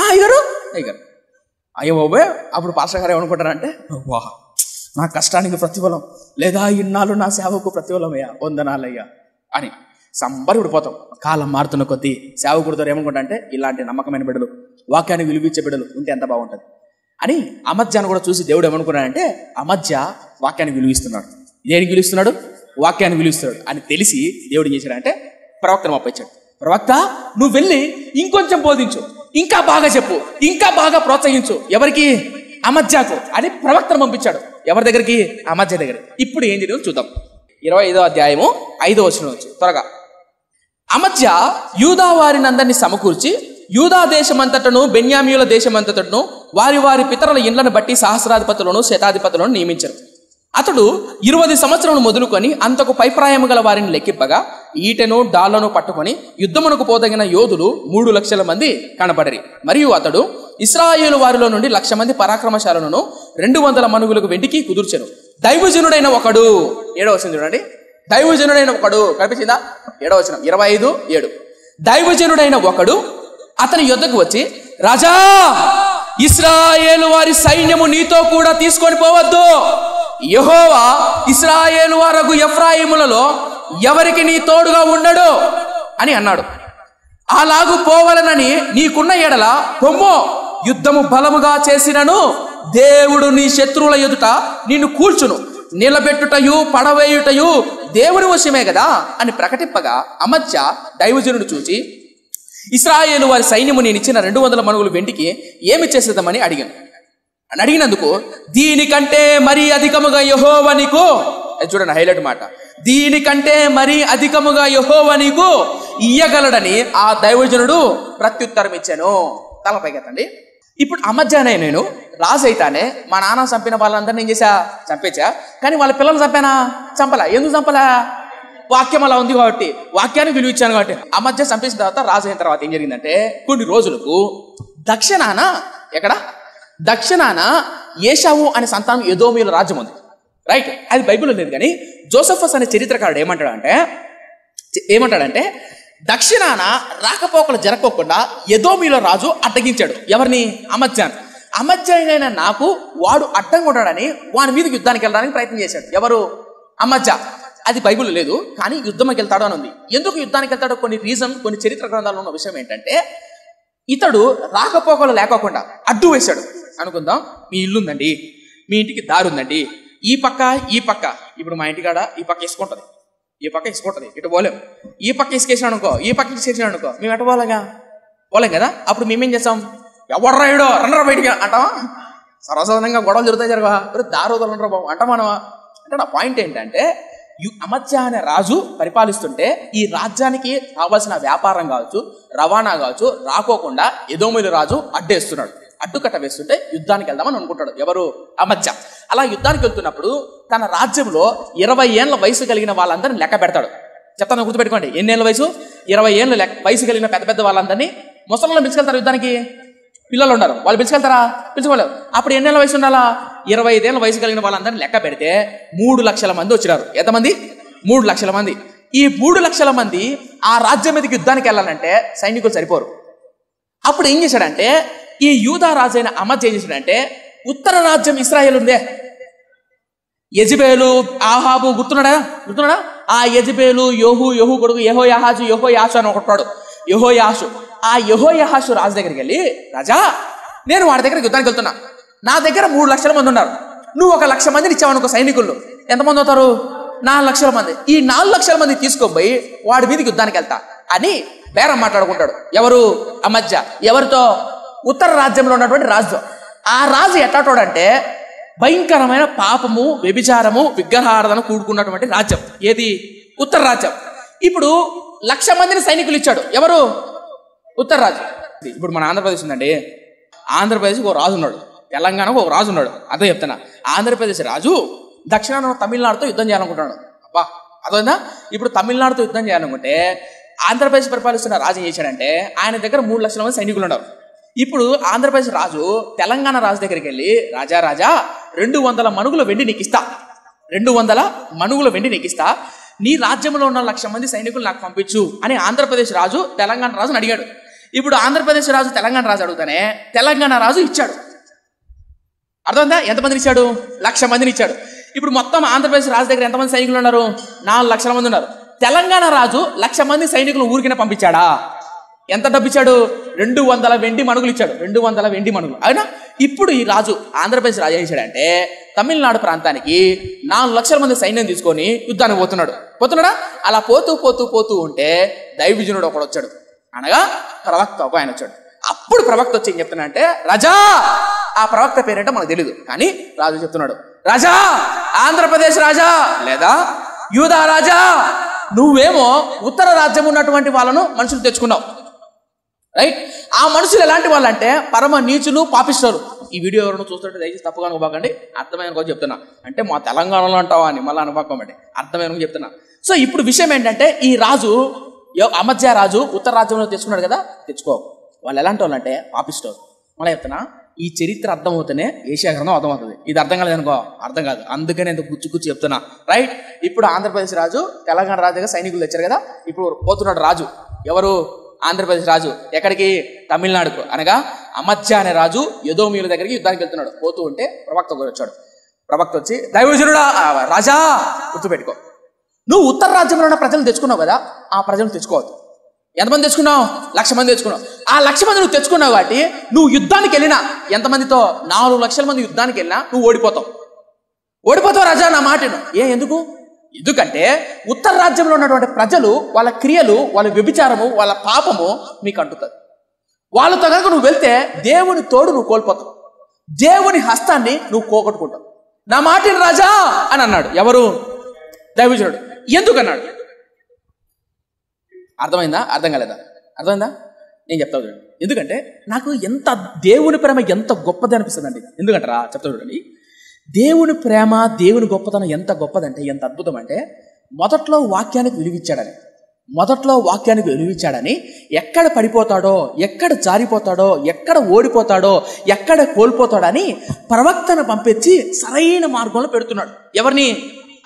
అయ్యగారు అయ్యో బాబోయ్. అప్పుడు పాస్టర్ గారు ఏమనుకుంటారంటే, వా నా కష్టానికి ప్రతిఫలం, లేదా ఇన్నాళ్ళు నా సేవకు ప్రతిఫలమయ్యా, వందనాలయ్యా అని సంబరి విడిపోతాం. కాలం మారుతున్న కొద్దీ సేవకుడితో ఏమనుకుంటా అంటే, ఇలాంటి నమ్మకమైన బిడ్డలు, వాక్యాన్ని విలువిచ్చే బిడ్డలు ఉంటే ఎంత బాగుంటుంది అని అమజ్జాను కూడా చూసి దేవుడు ఏమనుకున్నాడంటే, అమజ్జ వాక్యాన్ని విలువిస్తున్నాడు. దేనికి విలువిస్తున్నాడు? వాక్యాన్ని విలువిస్తున్నాడు అని తెలిసి దేవుడు ఏం చేశాడంటే ప్రవక్తను పంపించాడు. ప్రవక్త నువ్వు వెళ్ళి ఇంకొంచెం బోధించు, ఇంకా బాగా చెప్పు, ఇంకా బాగా ప్రోత్సహించు. ఎవరికి? అమజ్జాకు అని ప్రవక్తను పంపించాడు. ఎవరి దగ్గరికి? అమజ్జ దగ్గర. ఇప్పుడు ఏం జరిగిందో చూద్దాం. 25వ అధ్యాయము 5వ వచనం నుంచి త్వరగా. అమజ్జ యూదా వారిని అందరినీ సమకూర్చి యూదా దేశమంతటను, బెన్యామీయుల దేశమంతటను వారి వారి పితరుల ఇండ్లను బట్టి సహస్రాధిపతులను, శతాధిపతులను నియమించారు. అతడు 20 సంవత్సరములు మొదలుకొని అంతకు పైప్రాయము గల వారిని లెక్కింపగా ఈటెను డాళ్లను పట్టుకొని యుద్ధమునకు పోదగిన యోధులు 3 లక్షల మంది కనబడరి. మరియు అతడు ఇశ్రాయేలు వారిలో నుండి 1,00,000 మంది పరాక్రమశాలను 200 మనుగులకు వెండికి కుదుర్చెను. దైవజనుడైన ఒకడు, 7వ వచనం చూడండి, దైవజనుడైన ఒకడు కనిపించిందా? 7వ వచనం 25:7. దైవజనుడైన ఒకడు అతని యొద్దకు వచ్చి, రాజా, ఇశ్రాయేలు వారి సైన్యము నీతో కూడా తీసుకొని పోవద్దు. యెహోవా ఇశ్రాయేలు వారగు ఎఫ్రాయిములలో ఎవరికి నీ తోడుగా ఉండడు అని అన్నాడు. అలాగు పోవలనని నీకున్న ఎడల పొమ్మో, యుద్ధము బలముగా చేసినను దేవుడు నీ శత్రువుల ఎదుట నిన్ను కూల్చును, నిలబెట్టుటయు పడవేయుటయు దేవుని వశమే కదా అని ప్రకటింపగా అమజ్యా దైవజనుడు చూచి, ఇశ్రాయేలు వారి సైన్యము నేను ఇచ్చిన 200 మనుగులు వెండికి ఏమి చేసేద్దామని అడిగినందుకు, దీనికంటే మరీ అధికముగా యెహోవా నీకు, చూడండి హైలైట్ మాట, దీనికంటే మరీ అధికముగా యెహోవా నీకు ఇయ్యగలడని ఆ దైవజనుడు ప్రత్యుత్తరం ఇచ్చాను. తలపైకెత్తండి. ఇప్పుడు అమజ్యానే నేను రాజు అయితానే మా నాన్న చంపిన వాళ్ళందరినీ ఏం చేశా? చంపేచా. కానీ వాళ్ళ పిల్లలు చంపానా? చంపలా. ఎందుకు చంపలా? వాక్యం అలా ఉంది కాబట్టి, వాక్యానికి విలువ ఇచ్చాను కాబట్టి. అమజ్య చంపేసిన తర్వాత రాజు అయిన తర్వాత ఏం జరిగిందంటే, కొన్ని రోజులకు దక్షిణాన ఏషావు అనే సంతానం ఎదోమీయుల రాజ్యం ఉంది. రైట్, అది బైబిల్లో లేదు. కానీ జోసెఫస్ అనే చరిత్రకారుడు ఏమంటాడంటే దక్షిణాన రాకపోకలు జరగకుండా ఎదోమీయుల రాజు అడ్డగించాడు. ఎవరిని? అమజ్యాన్. అమజ్యాయైన నాకు వాడు అడ్డంగా ఉన్నాడని వాని మీద యుద్ధానికి వెళ్ళడానికి ప్రయత్నం చేశాడు. ఎవరు? అమజ్యా. అది బైబిల్లో లేదు, కానీ యుద్ధంకి వెళ్తాడు అని ఉంది. ఎందుకు యుద్ధానికి వెళ్తాడో కొన్ని చరిత్ర గ్రంథాల్లో ఉన్న విషయం ఏంటంటే, ఇతడు రాకపోకలు లేకోకుండా అడ్డు వేశాడు. అనుకుందాం, మీ ఇల్లుందండి, మీ ఇంటికి దారి ఉందండి, ఈ పక్క ఇప్పుడు మా ఇంటికాడ ఈ పక్క ఇసుకుంటుంది, ఇటు పోలేం. ఈ పక్క ఇసుకేసినాడు అనుకో, ఈ పక్క ఇసుకేసినాడు అనుకో, మేము ఎటు పోలేం కదా. అప్పుడు మేమేం చేస్తాం? ఎవడ్రాయుడో రండ్రా బయటికి అంటావా? సర్వసాధారణంగా గొడవలు జరగవా? దారి వదలరా బాబు అంటామానవా? అంటే నా పాయింట్ ఏంటంటే, అమజ్యా అనే రాజు పరిపాలిస్తుంటే ఈ రాజ్యానికి కావాల్సిన వ్యాపారం కావచ్చు, రవాణా కావచ్చు రాకోకుండా ఎదోమీయుల రాజు అడ్డుకట్ట వేస్తుంటే యుద్ధానికి వెళ్దామని అనుకుంటాడు. ఎవరు? అమజ్యా. అలా యుద్ధానికి వెళ్తున్నప్పుడు తన రాజ్యంలో 20 ఏళ్ల వయసు కలిగిన వాళ్ళందరినీ లెక్క పెడతాడు. చెప్తాను, గుర్తుపెట్టుకోండి. ఎన్నేళ్ళ వయసు? 20 ఏళ్ళ వయసు కలిగిన పెద్ద వాళ్ళందరినీ ముసలిని పిలుచుకెళ్తారు యుద్ధానికి. పిల్లలు ఉన్నారు, వాళ్ళు పిలుచుకెళ్తారా? పిలుచుకోలేరు. అప్పుడు ఎన్నేళ్ళ వయసు ఉండాలా? 25 ఏళ్ళ వయసు కలిగిన వాళ్ళందరినీ లెక్క పెడితే 3 లక్షల మంది వచ్చినారు. ఎంతమంది? 3 లక్షల మంది. ఈ 3 లక్షల మంది ఆ రాజ్యం మీదకి యుద్ధానికి వెళ్ళాలంటే సైనికులు సరిపోరు. అప్పుడు ఏం చేశాడంటే, ఈ యూదా రాజు అయిన అమజ్యా ఏం చేశాడంటే, ఉత్తర రాజ్యం ఇశ్రాయేలు ఉందే, యెజబేలు, ఆహాబు, గుర్తున్నాడా? ఆ యెజబేలు, యెహూ కొడుకు యెహోయాషు అని ఒకటాడు. ఆ యెహోయాషు రాజు దగ్గరికి వెళ్ళి, రాజా, నేను వాడి దగ్గర యుద్ధానికి వెళ్తున్నా, నా దగ్గర 3 లక్షల మంది ఉన్నారు, నువ్వు 1 లక్ష మందిని ఇచ్చావనుకో సైనికులు, ఎంతమంది అవుతారు? 4 లక్షల మంది. ఈ 4 లక్షల మంది తీసుకోపోయి వాడి మీదకి యుద్ధానికి వెళ్తా అని బేరం మాట్లాడుకుంటాడు. ఎవరు? అమజ్యా. ఎవరితో? ఉత్తర రాజ్యంలో ఉన్నటువంటి రాజు. ఆ రాజు ఎట్టాటోడంటే భయంకరమైన పాపము, వ్యభిచారము, విగ్రహారాధన కూడుకున్నటువంటి రాజ్యం. ఏది? ఉత్తర రాజ్యం. ఇప్పుడు 1,00,000 మందిని సైనికులు ఇచ్చాడు. ఎవరు? ఉత్తర రాజ్యం. ఇప్పుడు మన ఆంధ్రప్రదేశ్ ఉందండి, ఆంధ్రప్రదేశ్కి ఒక రాజు ఉన్నాడు, తెలంగాణకు ఒక రాజు ఉన్నాడు. అదే చెప్తున్నా. ఆంధ్రప్రదేశ్ రాజు దక్షిణాన తమిళనాడుతో యుద్ధం చేయాలనుకుంటున్నాడు. అబ్బా, అదైందా? ఇప్పుడు తమిళనాడుతో యుద్ధం చేయాలనుకుంటే ఆంధ్రప్రదేశ్ పరిపాలిస్తున్న రాజు ఏం చేశాడంటే, ఆయన దగ్గర 3 లక్షల మంది సైనికులు ఉన్నారు. ఇప్పుడు ఆంధ్రప్రదేశ్ రాజు తెలంగాణ రాజు దగ్గరికి వెళ్ళి, రాజా 200 మనుగుల వెండి నీకు ఇస్తా, 200 మనుగుల వెండి నీకు ఇస్తా, నీ రాజ్యంలో ఉన్న 1,00,000 మంది సైనికులు నాకు పంపించు అని ఆంధ్రప్రదేశ్ రాజు తెలంగాణ రాజుని అడిగాడు. ఇప్పుడు ఆంధ్రప్రదేశ్ రాజు తెలంగాణ రాజు అడుగుతానే తెలంగాణ రాజు ఇచ్చాడు. అర్థమైందా? ఎంతమందిని ఇచ్చాడు? 1,00,000 మందిని ఇచ్చాడు. ఇప్పుడు మొత్తం ఆంధ్రప్రదేశ్ రాజు దగ్గర ఎంతమంది సైనికులు ఉన్నారు? 4 లక్షల మంది ఉన్నారు. తెలంగాణ రాజు 1,00,000 మంది సైనికులు ఊరికినే పంపించాడా? ఎంత డబ్బు ఇచ్చాడు? 200 వెండి మణుగులు ఇచ్చాడు. 200 వెండి మణుగులు. అయినా ఇప్పుడు ఈ రాజు ఆంధ్రప్రదేశ్ రాజు ఏం చేశాడంటే, తమిళనాడు ప్రాంతానికి 4 లక్షల మంది సైన్యం తీసుకొని యుద్ధానికి పోతున్నాడా? అలా పోతూ ఉంటే దైవజనుడు ఒకడు వచ్చాడు, అనగా ప్రవక్త ఒక ఆయన వచ్చాడు. అప్పుడు ప్రవక్త వచ్చి ఏం చెప్తున్నాడంటే, రాజా, ఆ ప్రవక్త పేరేంటో మనకు తెలియదు, కానీ రాజు చెప్తున్నాడు, రాజా, ఆంధ్రప్రదేశ్ రాజా లేదా యూదా రాజా, నువ్వేమో ఉత్తర రాజ్యం ఉన్నటువంటి వాళ్ళను మనుషులు తెచ్చుకున్నావు. రైట్? ఆ మనుషులు ఎలాంటి వాళ్ళంటే పరమ నీచులు, పాపిస్తారు. ఈ వీడియో ఎవరైనా చూస్తుంటే దయచేసి తప్పుగా అనుకోకండి, అర్థమైన కోసం చెప్తున్నా. అంటే మా తెలంగాణలో అంటావా అని మళ్ళీ అనుకోకండి, అర్థమైన చెప్తున్నా. సో ఇప్పుడు విషయం ఏంటంటే, ఈ రాజు అమజ్యా రాజు ఉత్తర రాజ్యంలో తెచ్చుకున్నాడు కదా, తెచ్చుకో. వాళ్ళు ఎలాంటి వాళ్ళు అంటే పాపిస్తారు. మళ్ళీ చెప్తున్నా, ఈ చరిత్ర అర్థమవుతూనే ఏషియా గ్రంథం అర్థమవుతుంది. ఇది అర్థం కాలేదనుకో అర్థం కాదు. అందుకనే ఎంత గుచ్చి చెప్తున్నా. రైట్. ఇప్పుడు ఆంధ్రప్రదేశ్ రాజు తెలంగాణ రాజుగా సైనికులు తెచ్చారు కదా. ఇప్పుడు పోతున్నాడు రాజు. ఎవరు? ఆంధ్రప్రదేశ్ రాజు. ఎక్కడికి? తమిళనాడుకు. అనగా అమధ్య అనే రాజు ఎదోమీయుల దగ్గరికి యుద్ధానికి వెళ్తున్నాడు. పోతూ ఉంటే ప్రవక్త వచ్చాడు. ప్రవక్త వచ్చి, దైవజనుడా రాజా, గుర్తుపెట్టుకో, నువ్వు ఉత్తర రాజ్యంలో ఉన్న ప్రజలు తెచ్చుకున్నావు కదా, ఆ ప్రజలు తెచ్చుకోవద్దు. ఎంతమంది తెచ్చుకున్నావు? 1,00,000 మంది తెచ్చుకున్నావు. ఆ 1,00,000 మంది నువ్వు తెచ్చుకున్నావు కాబట్టి నువ్వు యుద్ధానికి వెళ్ళినా ఎంతమందితో? 4,00,000 మంది యుద్ధానికి వెళ్ళినా నువ్వు ఓడిపోతావు రాజా, నా మాటను. ఎందుకంటే ఉత్తర రాజ్యంలో ఉన్నటువంటి ప్రజలు, వాళ్ళ క్రియలు, వాళ్ళ వ్యభిచారము, వాళ్ళ పాపము మీకు అంటుతుంది. వాళ్ళతో కనుక నువ్వు వెళ్తే దేవుని తోడు నువ్వు కోల్పోతావు, దేవుని హస్తాన్ని నువ్వు పోగొట్టుకుంటావు. నా మాటను రాజా అని అన్నాడు. ఎవరు? దైవజనుడు. ఎందుకన్నాడు? అర్థమైందా? అర్థం కాలేదా? అర్థమైందా? నేను చెప్తా చూడండి. ఎందుకంటే నాకు ఎంత దేవుని ప్రేమ ఎంత గొప్పది అనిపిస్తుందండి. ఎందుకంటారా? చెప్తా చూడండి. దేవుని ప్రేమ, దేవుని గొప్పతనం ఎంత గొప్పదంటే, ఎంత అద్భుతం అంటే, మొదట్లో వాక్యానికి విలువిచ్చాడని ఎక్కడ పడిపోతాడో, ఎక్కడ జారిపోతాడో, ఎక్కడ ఓడిపోతాడో, ఎక్కడ కోల్పోతాడని ప్రవక్తను పంపించి సరైన మార్గంలో పెడుతున్నాడు. ఎవరిని?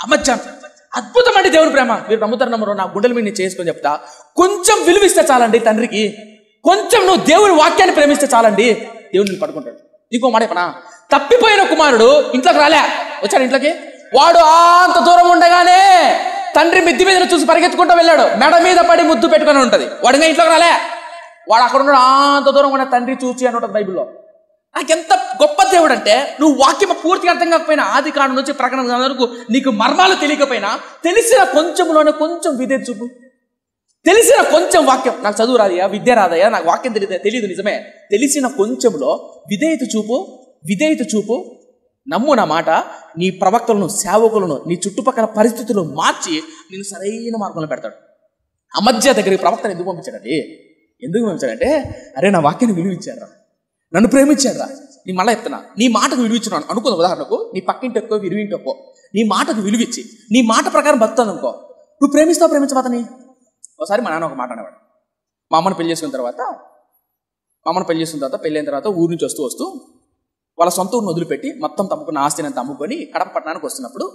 అమధ్యాన్ని. అద్భుతం అండి దేవుని ప్రేమ. మీరు నమ్ముతారు నా గుండెల మీద నేను చేసుకొని చెప్తా. కొంచెం విలువిస్తే చాలండి తండ్రికి. కొంచెం నువ్వు దేవుని వాక్యాన్ని ప్రేమిస్తే చాలండి, దేవుడిని పడుకుంటాడు. ఇంకో మాట చెప్పనా? తప్పిపోయిన కుమారుడు ఇంట్లోకి వచ్చాడు ఇంట్లోకి. వాడు అంత దూరం ఉండగానే తండ్రి మిద్ది మీద చూసి పరిగెత్తుకుంటూ వెళ్ళాడు. మెడ మీద పడి ముద్దు పెట్టుకుని ఉంటుంది. వాడు ఇంకా ఇంట్లోకి వాడు అక్కడ ఉన్నాడు. అంత దూరం ఉన్న తండ్రి చూచి అని ఉంటుంది బైబిల్లో. నాకెంత గొప్ప దేవుడు అంటే, నువ్వు వాక్యం పూర్తిగా అర్థం కాకపోయినా, ఆది కాండం నుంచి ప్రకటన వరకు నీకు మర్మాలు తెలియకపోయినా, తెలిసిన కొంచెంలోనే కొంచెం విధేయత చూపు. తెలిసిన కొంచెం వాక్యం, నాకు చదువు రాదయ్యా, విద్య రాదయ్యా, నాకు వాక్యం తెలియదు నిజమే. తెలిసిన కొంచెంలో విధేయత చూపు. నమ్ము నా మాట. నీ ప్రవక్తలను, సేవకులను, నీ చుట్టుపక్కల పరిస్థితులను మార్చి నేను సరైన మార్గంలో పెడతాడు. అమధ్య దగ్గరికి ప్రవక్తను ఎందుకు పంపించాడంటే, అరే నా వాక్యాన్ని విలువిచ్చారా, నన్ను ప్రేమించారా. నీ మళ్ళీ చెప్తున్నా, నీ మాటకు విలువిచ్చినాను అనుకున్న. ఉదాహరణకు నీ పక్కింటి ఎక్కువ, విలువింటి ఎక్కువ, నీ మాటకు విలువిచ్చి నీ మాట ప్రకారం బతుకుతాను అనుకో, నువ్వు ప్రేమించవతని. ఒకసారి మా నాన్న ఒక మాట అనేవాడు. మా అమ్మను పెళ్లి చేసుకున్న తర్వాత పెళ్ళైన తర్వాత ఊరి నుంచి వస్తూ వాళ్ళ సొంత ఊరిని వదిలిపెట్టి మొత్తం తమ్ముకున్న ఆస్తిని అంతా అమ్ముకొని కడప పట్టణానికి వస్తున్నప్పుడు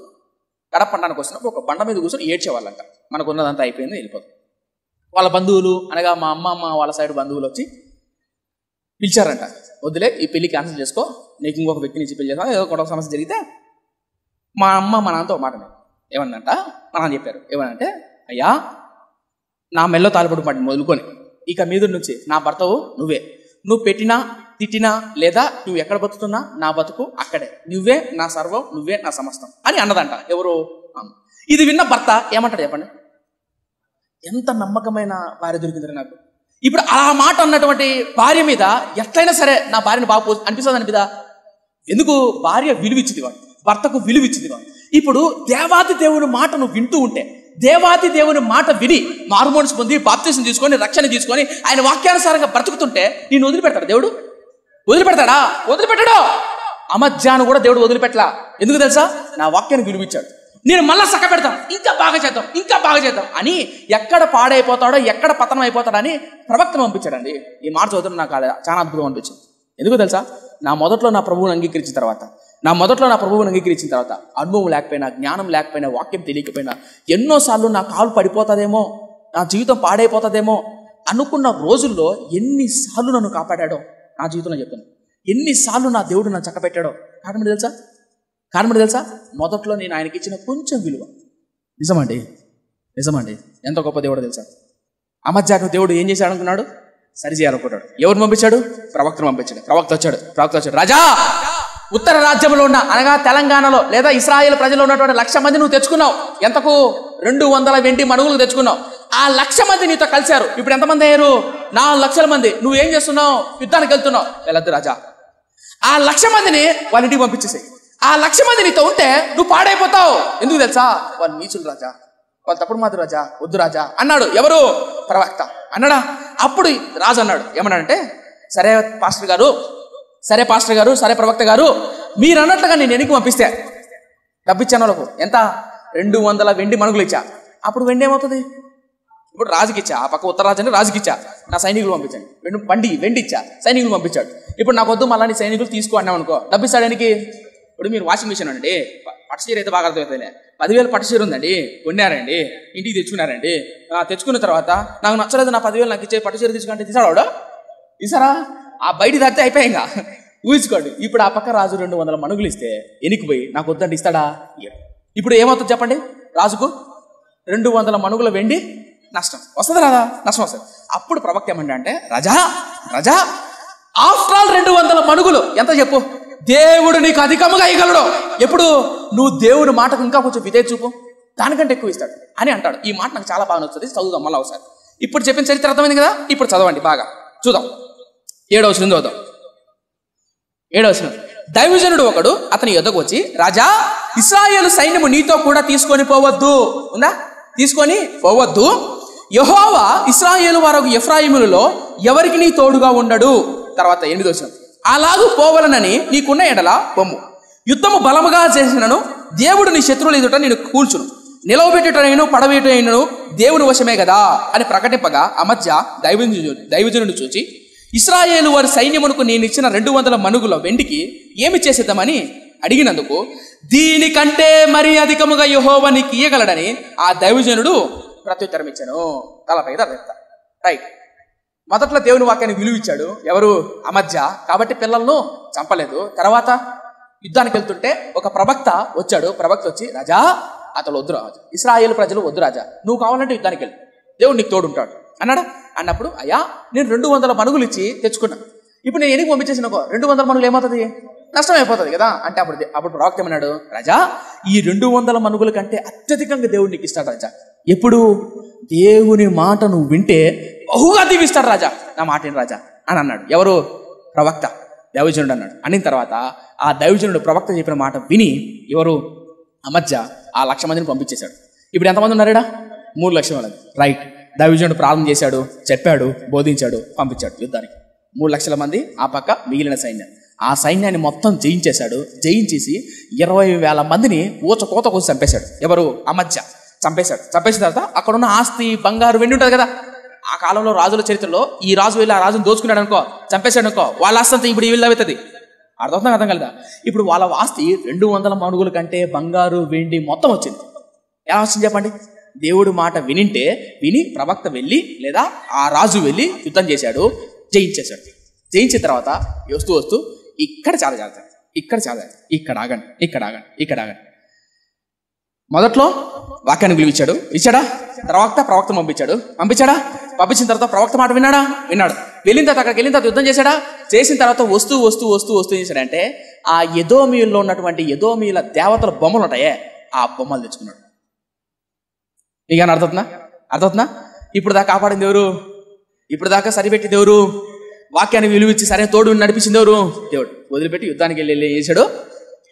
ఒక బండ మీద కూర్చొని ఏడ్చేవాళ్ళంట. మనకు ఉన్నదంతా అయిపోయింది, వెళ్ళిపోతుంది. వాళ్ళ బంధువులు, అనగా మా అమ్మమ్మ వాళ్ళ సైడ్ బంధువులు వచ్చి పిలిచారంట. వద్దులే, ఈ పెళ్లి క్యాన్సిల్ చేసుకో, నీకు ఇంకొక వ్యక్తి నుంచి పెళ్లి చేస్తాను. ఏదో ఒక సమస్య జరిగితే మా అమ్మ మా నాన్నతో మాట ఏమన్నంట. మా నాన్న చెప్పారు ఏమనంటే, అయ్యా నా మెల్లో తాలిపొడి పట్టి మొదలుకొని ఇక మీద నుంచి నా భర్తవు నువ్వే. నువ్వు పెట్టినా తిట్టినా లేదా నువ్వు ఎక్కడ బతుకుతున్నా నా బతుకు అక్కడే. నువ్వే నా సర్వం, నువ్వే నా సమస్తం అని అన్నదంట. ఎవరు? ఇది విన్న భర్త ఏమంటాడు చెప్పండి? ఎంత నమ్మకమైన భార్య దొరికింది నాకు. ఇప్పుడు ఆ మాట అన్నటువంటి భార్య మీద ఎట్లయినా సరే నా భార్యను బాగా అనిపిస్తుంది అనిపిదా? ఎందుకు? భార్య విలువిచ్చింది వాడు, భర్తకు విలువిచ్చింది వాడు. ఇప్పుడు దేవాది దేవుని మాట నువ్వు వింటూ ఉంటే, దేవాది దేవుని మాట విని మారుమనసు పొంది బాప్తిసం తీసుకొని రక్షణ తీసుకొని ఆయన వాక్యానుసారంగా బ్రతుకుతుంటే నేను వదిలిపెడతాడు దేవుడు? వదిలిపెట్టాడు. అమధ్యాన్ని కూడా దేవుడు వదిలిపెట్టలా. ఎందుకు తెలుసా? నా వాక్యాన్ని విలువిచ్చాడు. నేను మళ్ళా చక్క పెడతాను, ఇంకా బాగా చేద్దాం అని. ఎక్కడ పాడైపోతాడో, ఎక్కడ పతనం అయిపోతాడని ప్రవక్తను పంపించాడండి. ఈ మాట చదువుతున్న నాకు చాలా అద్భుతం అనిపించింది. ఎందుకు తెలుసా? నా మొదట్లో నా ప్రభువుని అంగీకరించిన తర్వాత అనుభవం లేకపోయినా, జ్ఞానం లేకపోయినా, వాక్యం తెలియకపోయినా, ఎన్నోసార్లు నా కాలు పడిపోతుందేమో, నా జీవితం పాడైపోతుందేమో అనుకున్న రోజుల్లో ఎన్నిసార్లు నన్ను కాపాడాడో నా జీవితంలో చెప్తాను. ఎన్నిసార్లు నా దేవుడు నన్ను చక్కబెట్టాడో. కారణం తెలుసా? మొదట్లో నేను ఆయనకి ఇచ్చిన కొంచెం విలువ. నిజమండి. ఎంత గొప్ప దేవుడో తెలుసా? అమధ్యాకు దేవుడు ఏం చేశాడు అనుకున్నాడు? సరి చేయాలనుకున్నాడు. ఎవరిని పంపించాడు? ప్రవక్తను పంపించాడు. ప్రవక్త వచ్చాడు. రాజా, ఉత్తర రాజ్యంలో ఉన్న, అనగా తెలంగాణలో లేదా ఇశ్రాయేల్ ప్రజలు ఉన్నటువంటి 1,00,000 మంది నువ్వు తెచ్చుకున్నావు. ఎంతకు? 200 వెండి మణుగులు తెచ్చుకున్నావు. ఆ 1,00,000 మంది నీతో కలిశారు. ఇప్పుడు ఎంతమంది అయ్యారు? 4,00,000 మంది. నువ్వేం చేస్తున్నావు? యుద్ధానికి వెళ్తున్నావు. వెళ్ళొద్దు రాజా. ఆ 1,00,000 మందిని వాళ్ళ ఇంటికి పంపించేసాయి. ఆ 1,00,000 మంది నీతో ఉంటే నువ్వు పాడైపోతావు. ఎందుకు తెలుసా? వాళ్ళు నీచులు రాజా, వాళ్ళు తప్పుడు మాత్రం రాజా, వద్దు రాజా అన్నాడు. ఎవరు? ప్రవక్త అన్నాడా? అప్పుడు రాజు అన్నాడు ఏమన్నాడంటే, సరే పాస్టర్ గారు, సరే ప్రవక్త గారు, మీరు అన్నట్లుగా నేను వెనక్కి పంపిస్తే డబ్బిచ్చాను వాళ్ళకు. ఎంత? 200 వెండి మణుగులు ఇచ్చా. అప్పుడు వెండి ఏమవుతుంది? ఇప్పుడు రాజుకి ఇచ్చా, ఆ పక్క ఉత్తర రాజాన్ని రాజుకి ఇచ్చా, నా సైనికులు పంపించండి, వెండి ఇచ్చా, సైనికులు పంపించాడు. ఇప్పుడు నాకు వద్దు, మళ్ళీ నీ సైనికులు తీసుకో అన్నాం అనుకో, డబ్బు ఇస్తాడానికి. ఇప్పుడు మీరు వాషింగ్ మిషన్ అండి, పట్టుచీర అయితే బాగా అర్థమవుతుంది, 10,000 పట్టుచీర ఉందండి, కొన్నారండి, ఇంటికి తెచ్చుకున్నారండి, తెచ్చుకున్న తర్వాత నాకు నచ్చలేదు, నా 10,000 నాకు ఇచ్చే, పట్టుచీర తీసుకుంటే తీసాడు తీసారా? ఆ బయట దాటితే అయిపోయాయి. ఇంకా ఊహించుకోండి. ఇప్పుడు ఆ పక్క రాజు 200 మణుగులు ఇస్తే ఎనికిపోయి నాకు వద్దంటే ఇస్తాడా? ఇప్పుడు ఏమవుతుంది చెప్పండి? రాజుకు 200 మణుగుల వెండి నష్టం వస్తుంది రాదా? నష్టం వస్తుంది. అప్పుడు ప్రవక్త ఏమంటే అంటే, రాజా రాజా ఆఫ్టర్ ఆల్ 200 మణుగులు ఎంత చెప్పు, దేవుడు నీకు అధికముగా ఇవ్వగలడు. ఎప్పుడు నువ్వు దేవుడి మాటకు ఇంకా కొంచెం విధేయ చూపు, దానికంటే ఎక్కువ ఇస్తాడు అని అంటాడు. ఈ మాట నాకు చాలా బాగా నచ్చుతుంది, చదువుదాం మళ్ళీ ఒకసారి. ఇప్పుడు చెప్పిన చరిత్ర అర్థమైంది కదా, ఇప్పుడు చదవండి బాగా చూద్దాం. 7వ వచనం చదువుదాం. 7వ వచనం. దైవజనుడు ఒకడు అతని యొద్దకు వచ్చి, రాజా ఇశ్రాయేలు సైన్యము నీతో కూడా తీసుకొని పోవద్దు, ఉందా? తీసుకొని పోవద్దు, యెహోవా ఇశ్రాయేలు వారు ఎఫ్రాయిములలో ఎవరికి నీ తోడుగా ఉండడు. తర్వాత 8వ వచనం. అలాగూ పోవలనని నీకున్న ఎడల పొమ్ము, యుద్ధము బలముగా చేసినను దేవుడు నీ శత్రువుల ఎదుట నేను కూల్చును, నిలవబెట్టుటైనను పడవేటైనను దేవుని వశమే కదా అని ప్రకటింపగా అమధ్య దైవజనుడు చూచి, ఇశ్రాయేలు వారి సైన్యమునకు నేను ఇచ్చిన 200 మణుగుల వెండికి ఏమి చేసేద్దామని అడిగినందుకు, దీనికంటే మరీ అధికముగా యెహోవా నీకు ఇయ్యగలడని ఆ దైవజనుడు ప్రత్యుత్తరం ఇచ్చాను. తలపై చెప్తా. రైట్. మొదట్లో దేవుని వాక్యాన్ని విలువ ఇచ్చాడు ఎవరు? అమధ్య. కాబట్టి పిల్లలను చంపలేదు. తర్వాత యుద్ధానికి వెళ్తుంటే ఒక ప్రవక్త వచ్చాడు. ప్రవక్త వచ్చి, రాజా అతడు వద్దు రాజు, ఇశ్రాయేలు ప్రజలు వద్దు రాజా, నువ్వు కావాలంటే యుద్ధానికి వెళ్ళు, దేవుడు నీకు తోడుంటాడు అన్నాడా? అన్నప్పుడు, అయ్యా నేను 200 మణుగులు ఇచ్చి తెచ్చుకున్నా, ఇప్పుడు నేను ఎనికి పంపించేసిన 200 మణుగులు ఏమవుతుంది? నష్టం అయిపోతుంది కదా. అంటే అప్పుడు ప్రవక్త ఏమన్నాడు, రాజా ఈ 200 మణుగుల కంటే అత్యధికంగా దేవుడు నీకు ఇస్తాడు రాజా. ఎప్పుడు? దేవుని మాట నువ్వు వింటే బహుగా దీవిస్తాడు రాజా, నా మాట ఏంటి రాజా అని అన్నాడు. ఎవరు? ప్రవక్త, దైవజనుడు అన్నాడు. అనిన తర్వాత ఆ దైవజనుడు ప్రవక్త చెప్పిన మాట విని ఎవరు? అమధ్య ఆ 1,00,000 మందిని పంపించేశాడు. ఇప్పుడు ఎంతమంది ఉన్నారా? 3,00,000 మంది. రైట్. దైవజనుడు ప్రారంభం చేశాడు, చెప్పాడు, బోధించాడు, పంపించాడు యుద్ధానికి. 3,00,000 మంది, ఆ పక్క మిగిలిన సైన్యం. ఆ సైన్యాన్ని మొత్తం జయించేశాడు. జయించేసి 20,000 మందిని ఊచకోత కోసి చంపేశాడు. ఎవరు? అమధ్య చంపేశాడు. చంపేసిన తర్వాత అక్కడున్న ఆస్తి, బంగారు, వెండి ఉంటుంది కదా, ఆ కాలంలో రాజుల చరిత్రలో ఈ రాజు వెళ్ళి ఆ రాజును దోచుకున్నాడు అనుకో, చంపేశాడు అనుకో, వాళ్ళ ఆస్తి అంతా ఇప్పుడు వీళ్ళు అవుతుంది. అర్థం కలదా? ఇప్పుడు వాళ్ళ ఆస్తి 200 మణుగుల కంటే బంగారు, వెండి మొత్తం వచ్చింది. ఎలా వచ్చింది చెప్పండి? దేవుడు మాట విని ప్రవక్త వెళ్ళి లేదా ఆ రాజు వెళ్ళి యుద్ధం చేశాడు, జయించేశాడు. జయించిన తర్వాత వస్తూ ఇక్కడ చాలా జాగ్రత్త, ఇక్కడ ఆగండి. మొదట్లో వాక్యాన్ని విలువిచ్చాడు, ఇచ్చాడా? ప్రవక్త పంపించిన తర్వాత ప్రవక్త మాట విన్నాడు. వెళ్ళిన తర్వాత అక్కడికి వెళ్ళిన తర్వాత యుద్ధం చేశాడా? చేసిన తర్వాత వస్తూ చేశాడంటే ఆ ఎదోమీయుల్లో ఉన్నటువంటి ఎదోమీయుల దేవతల బొమ్మలు ఉంటాయే, ఆ బొమ్మలు తెచ్చుకున్నాడు. ఇక అర్థవుతుందా? ఇప్పుడు దాకా కాపాడింది ఎవరు? ఇప్పుడు దాకా సరిపెట్టింది ఎవరు? వాక్యాన్ని విలువిచ్చి సరైన తోడు నడిపించింది ఎవరు? దేవుడు. వదిలిపెట్టి యుద్ధానికి వెళ్ళి చేశాడు,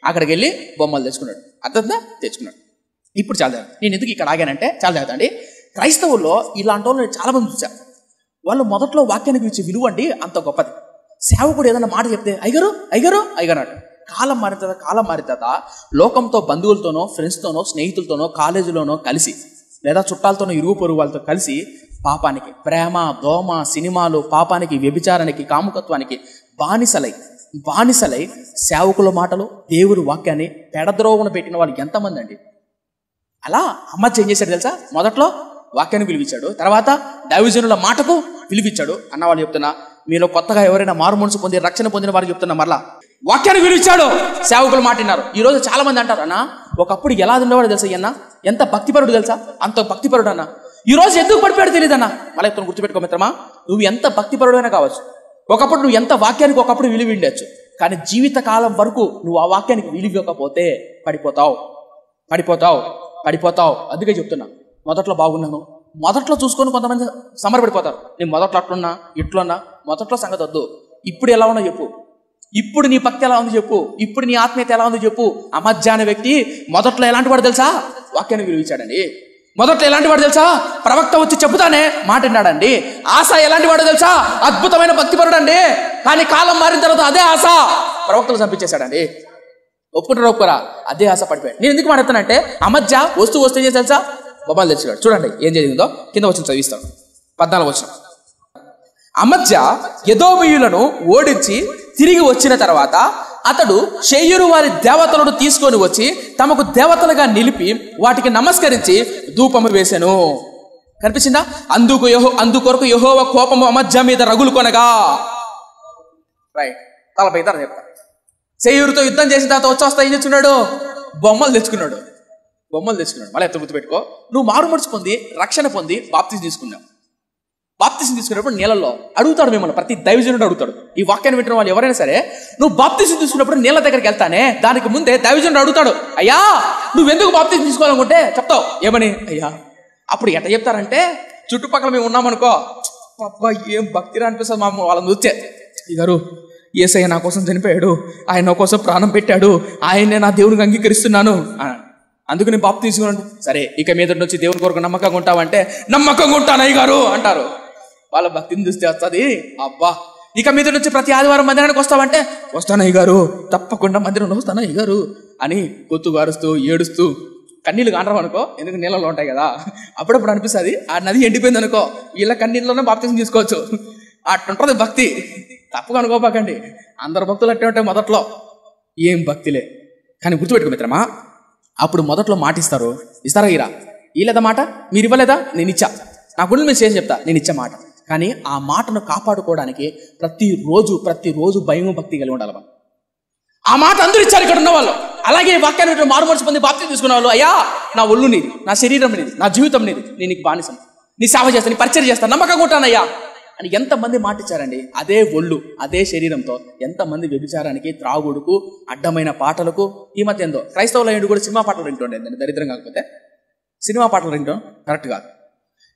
అక్కడికి వెళ్ళి బొమ్మలు తెచ్చుకున్నాడు. అర్థందా? తెచ్చుకున్నాడు. ఇప్పుడు చాలా జాగ్రత్త. నేను ఎందుకు ఇక్కడ ఆగానంటే చాలా జాగ్రత్త అండి. క్రైస్తవుల్లో ఇలాంటి వాళ్ళు చాలా మంది చూశాను. వాళ్ళు మొదట్లో వాక్యానికి ఇచ్చే విలువ అండి అంత గొప్పది. సేవకుడు ఏదైనా మాట చెప్తే అయ్యగారు అన్నాడు. కాలం మారిన తర్వాత లోకంతో, బంధువులతోనో, ఫ్రెండ్స్తోనో, స్నేహితులతోనో, కాలేజీలోనో కలిసి లేదా చుట్టాలతోనో, ఇరుగు పొరుగు వాళ్ళతో కలిసి పాపానికి, ప్రేమ, దోమ, సినిమాలు, పాపానికి, వ్యభిచారానికి, కాముకత్వానికి బానిసలై సేవకుల మాటలు, దేవుడి వాక్యాన్ని పెడద్రోవన పెట్టిన వాళ్ళు ఎంతమంది అండి? అలా అమధ్య ఏం చేశాడు తెలుసా? మొదట్లో వాక్యాన్ని విలువిచ్చాడు, తర్వాత దైవజనుల మాటకు విలువిచ్చాడు. అన్నవాళ్ళు చెప్తున్నా, మీలో కొత్తగా ఎవరైనా మారు మనసు పొంది రక్షణ పొందిన వారికి చెప్తున్నా, మరలా వాక్యాన్ని విలువిచ్చాడు, సేవకులు మాట విన్నారు. ఈ రోజు చాలా మంది అంటారు, అన్న ఒకప్పుడు ఎలా ఉండేవాడు తెలుసా, అన్న ఎంత భక్తిపరుడు తెలుసా, అంత భక్తిపరుడు అన్న, ఈ రోజు ఎందుకు పడిపోయాడు తెలియదు అన్న. మళ్ళీ ఎప్పుడు గుర్తుపెట్టుకో మిత్రమా, నువ్వు ఎంత భక్తిపరుడు అయినా కావచ్చు, ఒకప్పుడు నువ్వు ఎంత వాక్యానికి ఒకప్పుడు విలువ ఉండొచ్చు, కానీ జీవితకాలం వరకు నువ్వు ఆ వాక్యానికి విలువకపోతే పడిపోతావు. అందుకే చెప్తున్నా, మొదట్లో బాగున్నాను, మొదట్లో చూసుకొని కొంతమంది సమరపడిపోతారు. నేను మొదట్లో అట్లున్నా ఇట్లున్నా, మొదట్లో సంగతి వద్దు. ఇప్పుడు ఎలా ఉన్నా చెప్పు, ఇప్పుడు నీ భక్తి ఎలా ఉంది చెప్పు, ఇప్పుడు నీ ఆత్మీయత ఎలా ఉంది చెప్పు. అమధ్య అనే వ్యక్తి మొదట్లో ఎలాంటి వాడు తెలుసా? వాక్యాన్ని విలువించాడండి. మొదట్లో ఎలాంటి వాడు తెలుసా? ప్రవక్త వచ్చి చెబుతానే మాట విన్నాడండి. ఆశ ఎలాంటి వాడు తెలుసా? అద్భుతమైన భక్తిపరుడు అండి. కానీ కాలం మారిన తర్వాత అదే ఆశ ప్రవక్తలు చంపించేశాడండి. ఒప్పుకుంటారా? అదే ఆశ పడిపోయాడు. నేను ఎందుకు మాట్లాడుతానంటే, అమధ్య వస్తూ ఏం తెలుసా? బొమ్మలు తెచ్చుకున్నాడు. చూడండి ఏం జరిగిందో కింద వచ్చిన చదివిస్తాను. 14 వచనం. అమజ్యా ఎదోమీయులను ఓడించి తిరిగి వచ్చిన తర్వాత అతడు షేయూరు వారి దేవతలను తీసుకొని వచ్చి తమకు దేవతలుగా నిలిపి వాటికి నమస్కరించి ధూపము వేసెను. కనిపించిందా? అందుకొరకు యెహోవా కోపము అమజ్యా మీద రగులు కొనగా. రైట్, తలపై తన చెప్తా. షేయూరుతో యుద్ధం చేసిన తర్వాత వచ్చేస్తా ఏం తెచ్చుకున్నాడు? బొమ్మలు తెచ్చుకున్నాడు. మళ్ళీ ఎంత గుర్తుపెట్టుకో, నువ్వు మారు మనసు పొంది రక్షణ పొంది బాప్తిజం తీసుకున్నావు. బాప్తిజం తీసుకున్నప్పుడు నీళ్ళలో అడుగుతాడు మిమ్మల్ని, ప్రతి దైవజనుడు అడుగుతాడు. ఈ వాక్యాన్ని వింటున్న వాళ్ళు ఎవరైనా సరే, నువ్వు బాప్తిజం తీసుకున్నప్పుడు నీళ్ళ దగ్గరికి వెళ్తానే, దానికి ముందే దైవజనుడు అడుగుతాడు, అయ్యా నువ్వెందుకు బాప్తిజం తీసుకోవాలనుకుంటే చెప్తావు. ఏమని? అయ్యా. అప్పుడు ఎట్లా చెప్తారంటే, చుట్టుపక్కల మేము ఉన్నామనుకో, అబ్బా ఏం భక్తిరా అనిపిస్తుంది మా వాళ్ళని చూస్తే. గారు యేసయ్య నా కోసం చనిపోయాడు, ఆయన నా కోసం ప్రాణం పెట్టాడు, ఆయన్నే నా దేవునికి అంగీకరిస్తున్నాను, అందుకు నేను బాప్తిజం తీసుకున్నాను. సరే, ఇక మీద వచ్చి దేవుని కొరకు నమ్మకంగా ఉంటావంటే నమ్మకంగా ఉంటాను అయ్య గారు అంటారు. వాళ్ళ భక్తిని చూస్తే వస్తుంది. అబ్బా, ఇక మీద నుంచి ప్రతి ఆదివారం మందిరానికి వస్తావంటే వస్తాను అయ్య గారు, తప్పకుండా మందిరంలో వస్తాను అయ్య గారు అని గొత్తు గారుస్తూ ఏడుస్తూ కన్నీళ్ళు కానరం అనుకో, ఎందుకు నీళ్ళలో ఉంటాయి కదా. అప్పుడప్పుడు అనిపిస్తుంది ఆ నది ఎండిపోయింది అనుకో, వీళ్ళ కన్నీళ్ళలోనే బాప్తిజం తీసుకోవచ్చు. అట్టుంటుంది భక్తి. తప్పుగా అనుకోపాకండి, అందరు భక్తులు అట్టే ఉంటాయి మొదట్లో. ఏం భక్తిలే. కానీ గుర్తుపెట్టుకో మిత్రమా, అప్పుడు మొదట్లో మాట ఇస్తారు. ఇస్తారా ఇరా? ఇలేదా మాట? మీరు ఇవ్వలేదా? నేను ఇచ్చా. నా గుండెలు మీరు చేసి చెప్తా, నేను ఇచ్చా మాట. కానీ ఆ మాటను కాపాడుకోవడానికి ప్రతిరోజు భయం భక్తి కలిగి ఉండాలి. ఆ మాట అందరూ ఇచ్చారు ఇక్కడ ఉన్న వాళ్ళు. అలాగే వాక్యాన్ని మారు మనసు పొంది బాప్తిజం తీసుకున్న వాళ్ళు, అయ్యా నా ఒళ్ళు నీది, నా శరీరం నీది, నా జీవితం నీది, నేను నీకు బానిసం, నీ సేవ చేస్తాను, నీ పరిచయం చేస్తాను, నమ్మకంగా ఉంటానయ్యా అని ఎంతమంది మాట ఇచ్చారండి. అదే ఒళ్ళు అదే శరీరంతో ఎంతమంది వ్యభిచారానికి, త్రాగుడుకు, అడ్డమైన పాటలకు. ఈ మధ్య ఏందో క్రైస్తవుల ఏంటి కూడా సినిమా పాటలు వింటుండే. దరిద్రం కాకపోతే సినిమా పాటలు వింటాం కరెక్ట్ కాదు.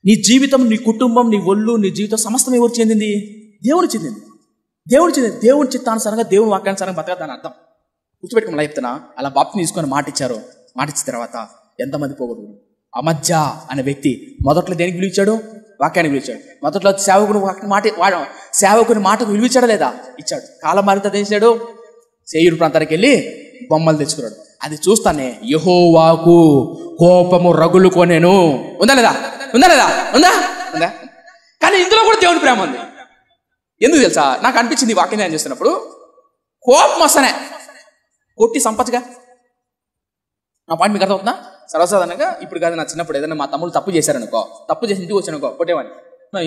నీ జీవితం, నీ కుటుంబం, నీ ఒళ్ళు, నీ జీవితం సమస్తం ఎవరు చెందింది? దేవుడు చెందింది. దేవుని చిత్తానుసారంగా, దేవుని వాక్యానుసారంగా బతక, దాని అర్థం గుర్తుపెట్టుకుని చెప్తున్నా. అలా బాప్తిని తీసుకొని మాట ఇచ్చారు. మాట ఇచ్చిన తర్వాత ఎంతమంది పోగొట్టు. అమజ్యా అనే వ్యక్తి మొదట్లో దేనికి విలువించాడు? వాక్యానికి విలువించాడు. మొదట్లో సేవకుని మాటకు విలువించాడా లేదా? ఇచ్చాడు. కాలం మారితే చేశాడు, షేయూరు ప్రాంతానికి వెళ్ళి బొమ్మలు తెచ్చుకున్నాడు. అది చూస్తానే యెహోవాకు కోపము రగులు కొనెను. ఉందా లేదా? కానీ ఇందులో కూడా దేవుని ప్రేమ ఉంది. ఎందుకు తెలుసా? నాకు అనిపించింది వాక్యం నేను చేస్తున్నప్పుడు, కోపం వస్తానే కొట్టి సంపచ్చుగా. నా పాయింట్ మీకు అర్థమవుతుందా? సర్వసాధారణంగా ఇప్పుడు కాదు, నా చిన్నప్పుడు ఏదైనా మా తమ్ముడు తప్పు చేశారనుకో, తప్పు చేసి ఇంటికి వచ్చానుకో కొట్టేవాడిని.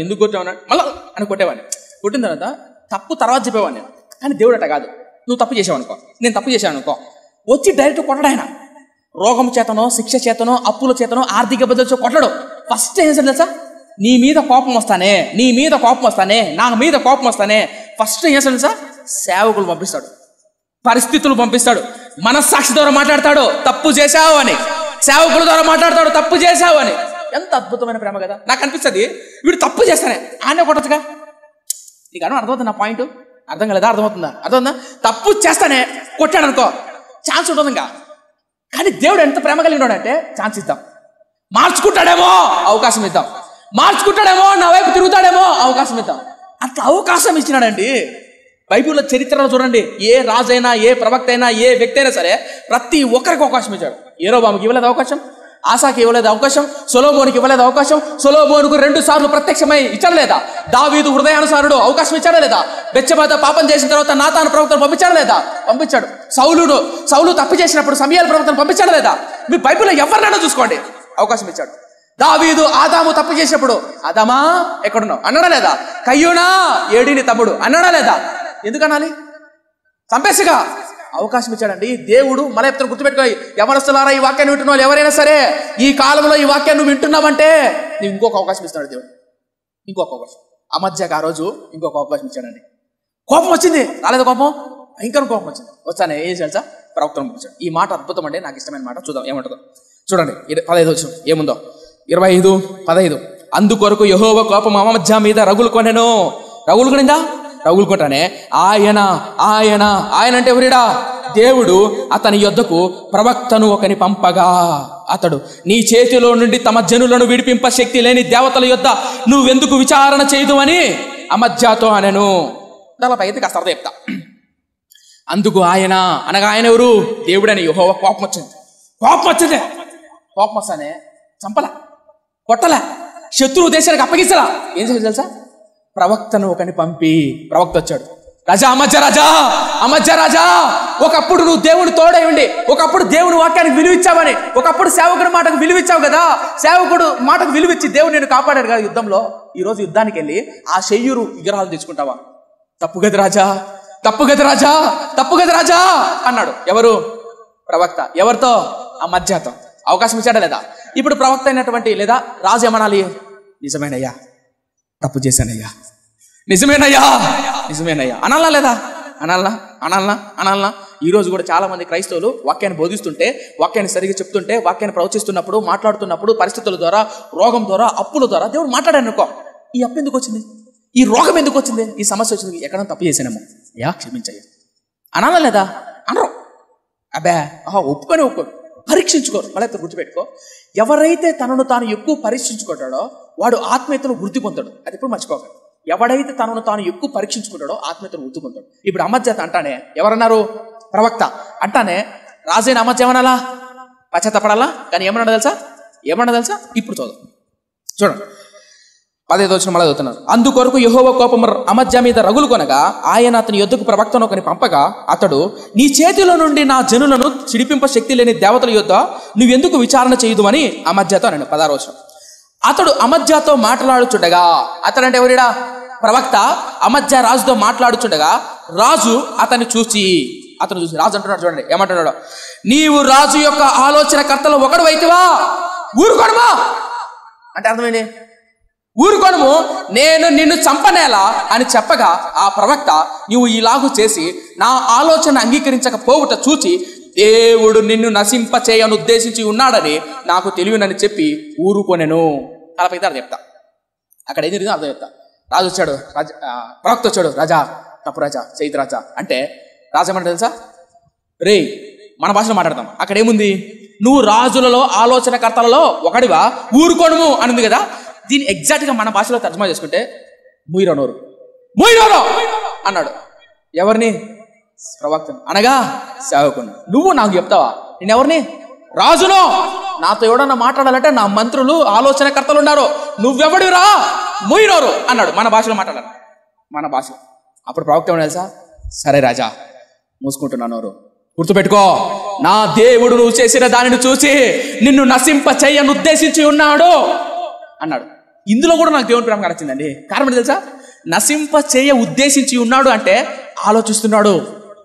ఎందుకు కొట్టావన్నా మళ్ళా అని కొట్టేవాడిని. కొట్టిన తర్వాత తప్పు తర్వాత చెప్పేవాడిని. కానీ దేవుడు అట్ట కాదు. నువ్వు తప్పు చేసావనుకో, నేను తప్పు చేశాను అనుకో, వచ్చి డైరెక్ట్ కొట్టడు ఆయన. రోగం చేతనో, శిక్ష చేతనో, అప్పుల చేతనో, ఆర్థిక బదులు కొట్టడు. ఫస్ట్ ఏం చేశాడు తెలుసా? నీ మీద కోపం వస్తానే, నా మీద కోపం వస్తానే ఫస్ట్ ఏం చేశాడు తెలుసా? సేవకులు పంపిస్తాడు, పరిస్థితులు పంపిస్తాడు, మనస్సాక్షి ద్వారా మాట్లాడతాడు తప్పు చేశావు అని, సేవకుల ద్వారా మాట్లాడతాడు తప్పు చేశావు అని. ఎంత అద్భుతమైన ప్రేమ కదా. నాకు అనిపిస్తుంది వీడు తప్పు చేస్తానే ఆనే కొట్టచ్చుగా. నీకు అర్థమవుతుంది నా పాయింట్? అర్థం కాలేదా? అర్థమవుతుందా? తప్పు చేస్తానే కొట్టాడు అనుకో, ఛాన్స్ ఉంటుంది ఇంకా. కానీ దేవుడు ఎంత ప్రేమ కలిగినాడంటే ఛాన్స్ ఇద్దాం. మార్చుకుంటాడేమో అవకాశం ఇద్దాం, మార్చుకుంటాడేమో నా వైపు తిరుగుతాడేమో అవకాశం ఇద్దాం. అట్లా అవకాశం ఇచ్చినాడండి. బైబిల్లో చరిత్రలో చూడండి, ఏ రాజైనా, ఏ ప్రవక్త అయినా, ఏ వ్యక్తి అయినా సరే ప్రతి ఒక్కరికి అవకాశం ఇచ్చాడు. యెరోబాముకి ఇవ్వలేదు అవకాశం, ఆసాకి ఇవ్వలేదు అవకాశం, సొలొమోనుకి ఇవ్వలేదు అవకాశం, సొలొమోనుకు 2 సార్లు ప్రత్యక్షమై ఇచ్చాడు లేదా? దావీదు హృదయానుసారుడు అవకాశం ఇచ్చాడా లేదా? బెత్షెబా పాపం చేసిన తర్వాత నాతాను ప్రవక్తను పంపించాడా లేదా? పంపించాడు. సౌలు తప్పు చేసినప్పుడు సమూయేలు ప్రవక్తను పంపించాడా లేదా? మీ బైబిల్లో ఎవరినైనా చూసుకోండి, అవకాశం ఇచ్చాడు. దావీదు ఆదాము తప్పు చేసినప్పుడు ఆదామా ఎక్కడున్నావు అన్నాడా లేదా? కయ్యూనా ఏడీని తమ్ముడు అన్నాడా లేదా? ఎందుకు అనాలి? చంపేసిగా అవకాశం ఇచ్చాడండి దేవుడు. మళ్ళీ చెప్తాను, గుర్తుపెట్టుకో యవనస్తులారా, ఈ వాక్యాన్ని వింటున్న వాళ్ళు ఎవరైనా సరే, ఈ కాలంలో ఈ వాక్యాన్ని నువ్వు వింటున్నావంటే నీకు ఇంకొక అవకాశం ఇస్తాడు దేవుడు. ఇంకొక అవకాశం. అమజ్యాకి ఆ రోజు ఇంకొక అవకాశం ఇచ్చాడండి. కోపం వచ్చింది, రాలేదు కోపం, భయంకర కోపం వచ్చింది. వచ్చానే ఏం తెలుసా? ప్రవక్తను పంపించాడు. ఈ మాట అద్భుతం అండి, నాకు ఇష్టమైన మాట. చూద్దాం ఏమంటుందో. చూడండి 15 వచ్చిన ఏముందో. 25:15 అందుకొరకు యెహోవా కోపం అమజ్యా మీద రగులు కొనెను. రగులు కొనిందా? రగులు కొట్టానే ఆయన అంటే ఎవరిడా? దేవుడు అతని యొద్దకు ప్రవక్తను ఒకని పంపగా అతడు, నీ చేతిలో నుండి తమ జనులను విడిపింప శక్తి లేని దేవతల యొద్ద నువ్వెందుకు విచారణ చేయదు అని అమజ్యాతో అనెను. దానిపై అయితే కాస్త అర్థం చెప్తా. అందుకు ఆయన అనగా ఆయన ఎవరు? దేవుడని. యెహోవా కోపం వచ్చింది. కోపం వస్తానే చంపల. కొట్టలా, శత్రువు దేశానికి అప్పగించలా. ఏం చేయాలి తెలుసా? ప్రవక్తను ఒకని పంపి, ప్రవక్త వచ్చాడు. రాజా, అమధ్య రాజా, ఒకప్పుడు నువ్వు దేవుని తోడై ఉండి, ఒకప్పుడు దేవుని వాక్యానికి విలువిచ్చావని, ఒకప్పుడు సేవకుడి మాటకు విలువిచ్చావు కదా, సేవకుడు మాటకు విలువిచ్చి దేవుడు నేను కాపాడాడు కదా యుద్ధంలో. ఈరోజు యుద్ధానికి వెళ్ళి ఆ శయ్యూరు విగ్రహాలు తెచ్చుకుంటావా? తప్పు గది రాజా అన్నాడు. ఎవరు? ప్రవక్త. ఎవరితో? అమధ్యతో. అవకాశం ఇచ్చాడా లేదా? ఇప్పుడు ప్రవక్త అయినటువంటి లేదా రాజు ఏమనాలి? నిజమేనయ్యా, తప్పు చేశానయ్యా, నిజమేనయ్యా అనాలా లేదా? అనాలనా? ఈరోజు కూడా చాలా మంది క్రైస్తవులు వాక్యాన్ని బోధిస్తుంటే, వాక్యాన్ని సరిగ్గా చెప్తుంటే, వాక్యాన్ని ప్రవచిస్తున్నప్పుడు, మాట్లాడుతున్నప్పుడు పరిస్థితుల ద్వారా, రోగం ద్వారా, అప్పుల ద్వారా దేవుడు మాట్లాడాను అనుకో, ఈ అప్పు ఎందుకు వచ్చింది, ఈ రోగం ఎందుకు వచ్చింది, ఈ సమస్య వచ్చింది, ఎక్కడో తప్పు చేశానేమో, అయ్యా క్షమించయ్యా అనాలా లేదా? అనరు. అబ్బా ఒప్పుకొని పరీక్షించుకోరు. మళ్ళీ గుర్తుపెట్టుకో, ఎవరైతే తనను తాను ఎక్కువ పరీక్షించుకుంటాడో వాడు ఆత్మీయతను వృద్ధి పొందాడు. అది ఇప్పుడు మర్చిపోకండి. ఎవడైతే తనను తాను ఎక్కువ పరీక్షించుకుంటాడో ఆత్మీయతను వృద్ధి పొందాడు. ఇప్పుడు అమధ్యత అంటానే ఎవరన్నారు? ప్రవక్త అంటానే రాజైన అమధ్య ఏమనాలా? పశ్చాత్తపడాలా? కానీ ఏమన్నా తెలుసా? ఇప్పుడు చూడండి 15వ వచనం మళ్ళీ చదువుతున్నారు. అందుకొరకు యెహోవా కోపము అమధ్య మీద రగులు కొనగా ఆయన అతని యొద్దకు ప్రవక్తను ఒకని పంపగా అతడు, నీ చేతిలో నుండి నా జనులను చిడిపింప శక్తి లేని దేవతల యొద్ద నువ్వెందుకు విచారణ చేయదు అని అమధ్యతో అన్నాడు. 16వ వచనం. అతడు అమధ్యతో మాట్లాడుచుండగా, అతడంటే ఎవరిడా? ప్రవక్త అమధ్య రాజుతో మాట్లాడుచుండగా రాజు అతను చూసి రాజు అంటున్నాడు, చూడండి ఏమంటున్నాడు? నీవు రాజు యొక్క ఆలోచన కర్తలో ఒకడు వైతివా, ఊరుకోనుమా అంటే అర్థమైంది, ఊరుకోనుము, నేను నిన్ను చంపనేలా అని చెప్పగా ఆ ప్రవక్త, నీవు ఇలాగు చేసి నా ఆలోచన అంగీకరించకపోవుట చూచి దేవుడు నిన్ను నశింపచేయను ఉద్దేశించి ఉన్నాడని నాకు తెలియనని చెప్పి ఊరుకొనెను. 45 చెప్తా. అక్కడ ఏం జరిగిందో అర్థం చెప్తా. రాజు వచ్చాడు, ప్రవక్త వచ్చాడు. రాజా తప్పు రాజా, చైతు రాజా అంటే రాజు ఏమంటారు తెలుసా? రే మన భాషలో మాట్లాడతాం. అక్కడ ఏముంది? నువ్వు రాజులలో ఆలోచనకర్తలలో ఒకడివా, ఊరుకోనుము అని ఉంది కదా. దీన్ని ఎగ్జాక్ట్గా మన భాషలో తర్జుమా చేసుకుంటే ముయిరనోరు అన్నాడు. ఎవరిని? ప్రవక్తను, అనగా సేవకుని. నువ్వు నాకు చెప్తావా? నేను ఎవరిని? రాజును. నాతో ఎవడన్నా మాట్లాడాలంటే నా మంత్రులు ఆలోచనకర్తలు ఉన్నారు, నువ్వెవడిరా ముయినోరు అన్నాడు. మన భాషలో మాట్లాడాలి, మన భాష. అప్పుడు ప్రవక్త ఏమన్నా తెలుసా? సరే రాజా, మూసుకుంటున్నాను, గుర్తుపెట్టుకో, నా దేవుడు నువ్వు చేసిన దానిని చూసి నిన్ను నశింప చెయ్యను ఉద్దేశించి ఉన్నాడు అన్నాడు. ఇందులో కూడా నాకు దేవుని ప్రేమ కనొచ్చిందండి. కారణం తెలుసా? నశింప చేయ ఉద్దేశించి ఉన్నాడు అంటే ఆలోచిస్తున్నాడు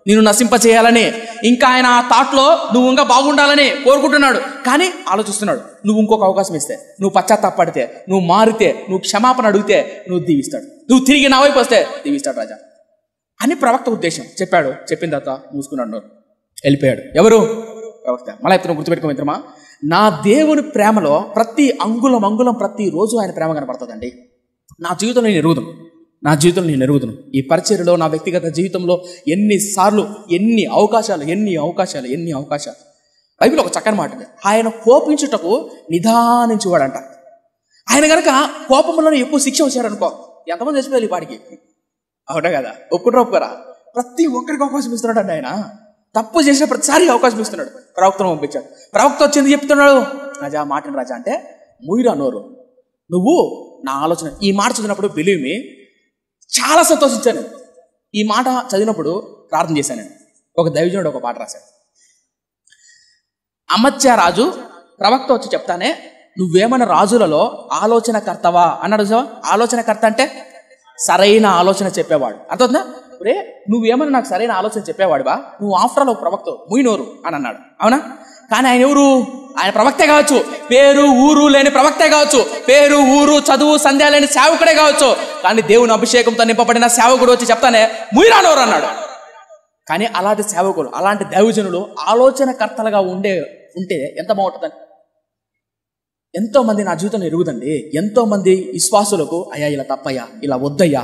నిన్ను నశింప చేయాలని. ఇంకా ఆయన ఆ థాట్లో నువ్వు ఇంకా బాగుండాలని కోరుకుంటున్నాడు, కానీ ఆలోచిస్తున్నాడు. నువ్వు ఇంకొక అవకాశం ఇస్తే, నువ్వు పశ్చాత్తాపడితే, నువ్వు మారితే, నువ్వు క్షమాపణ అడిగితే నువ్వు దీవిస్తాడు. నువ్వు తిరిగి నా వైపు వస్తే దీవిస్తాడు రాజా అని ప్రవక్త ఉద్దేశం చెప్పాడు. చెప్పిన తర్వాత మూసుకున్నాడు, వెళ్ళిపోయాడు. ఎవరు? ప్రవక్త. మళ్ళీ ఇప్పుడు గుర్తుపెట్టుకో మిత్రమా, నా దేవుని ప్రేమలో ప్రతి అంగుళం ప్రతిరోజు ఆయన ప్రేమ కనపడుతుందండి. నా జీవితంలో నేను ఎరుగుదును. ఈ పరిచర్యలో, నా వ్యక్తిగత జీవితంలో ఎన్నిసార్లు, ఎన్ని అవకాశాలు. బైబిల్ ఒక చక్కని మాట ఉంది, ఆయన కోపించుటకు నిదానించేవాడంట. ఆయన కనుక కోపంలోనే ఎక్కువ శిక్ష వచ్చాడనుకో, ఎంతమంది చచ్చిపోయాలి ఈ పాటికి? అవునా కదా? ఒప్పుకోరా? ప్రతి ఒక్కరికి అవకాశం ఇస్తున్నాడు అండి ఆయన. తప్పు చేసిన ప్రతిసారి అవకాశం ఇస్తున్నాడు. ప్రవక్తను పంపించాడు. ప్రవక్త వచ్చింది చెప్తున్నాడు, రాజా మాటను రాజా అంటే ముయిరా నోరు, నువ్వు నా ఆలోచన. ఈ మాట చదివినప్పుడు బిలీవ్ మీ చాలా సంతోషించాను. ఈ మాట చదివినప్పుడు ప్రార్థన చేశాను. ఒక దైవజనుడు ఒక పాట రాశాడు. అమధ్య రాజు ప్రవక్త వచ్చి చెప్తానే, నువ్వేమన్నా రాజులలో ఆలోచనకర్తవా అన్నాడు. ఆలోచనకర్త అంటే సరైన ఆలోచన చెప్పేవాడు. అర్థవుతుందా? రే నువ్వేమన్నా నాకు సరైన ఆలోచన చెప్పేవాడువా, నువ్వు ఆఫ్టర్ ఆల్ ఒక ప్రవక్త, ముయినోరు అని అన్నాడు. అవునా? కానీ ఆయన ఎవరు? ఆయన ప్రవక్తే కావచ్చు, పేరు ఊరు లేని ప్రవక్తే కావచ్చు, పేరు ఊరు చదువు సంధ్య లేని సేవకుడే కావచ్చు, కానీ దేవుని అభిషేకంతో నింపబడిన సేవకుడు వచ్చి చెప్తానే ముయిరానోరు అన్నాడు. కానీ అలాంటి సేవకులు, అలాంటి దైవజనులు ఆలోచనకర్తలుగా ఉంటే ఎంత బాగుంటుందని. ఎంతో మంది నా జీవితంలో ఎరుగుదండి. ఎంతో మంది విశ్వాసులకు అయ్యా ఇలా తప్పయ్యా, ఇలా వద్దయ్యా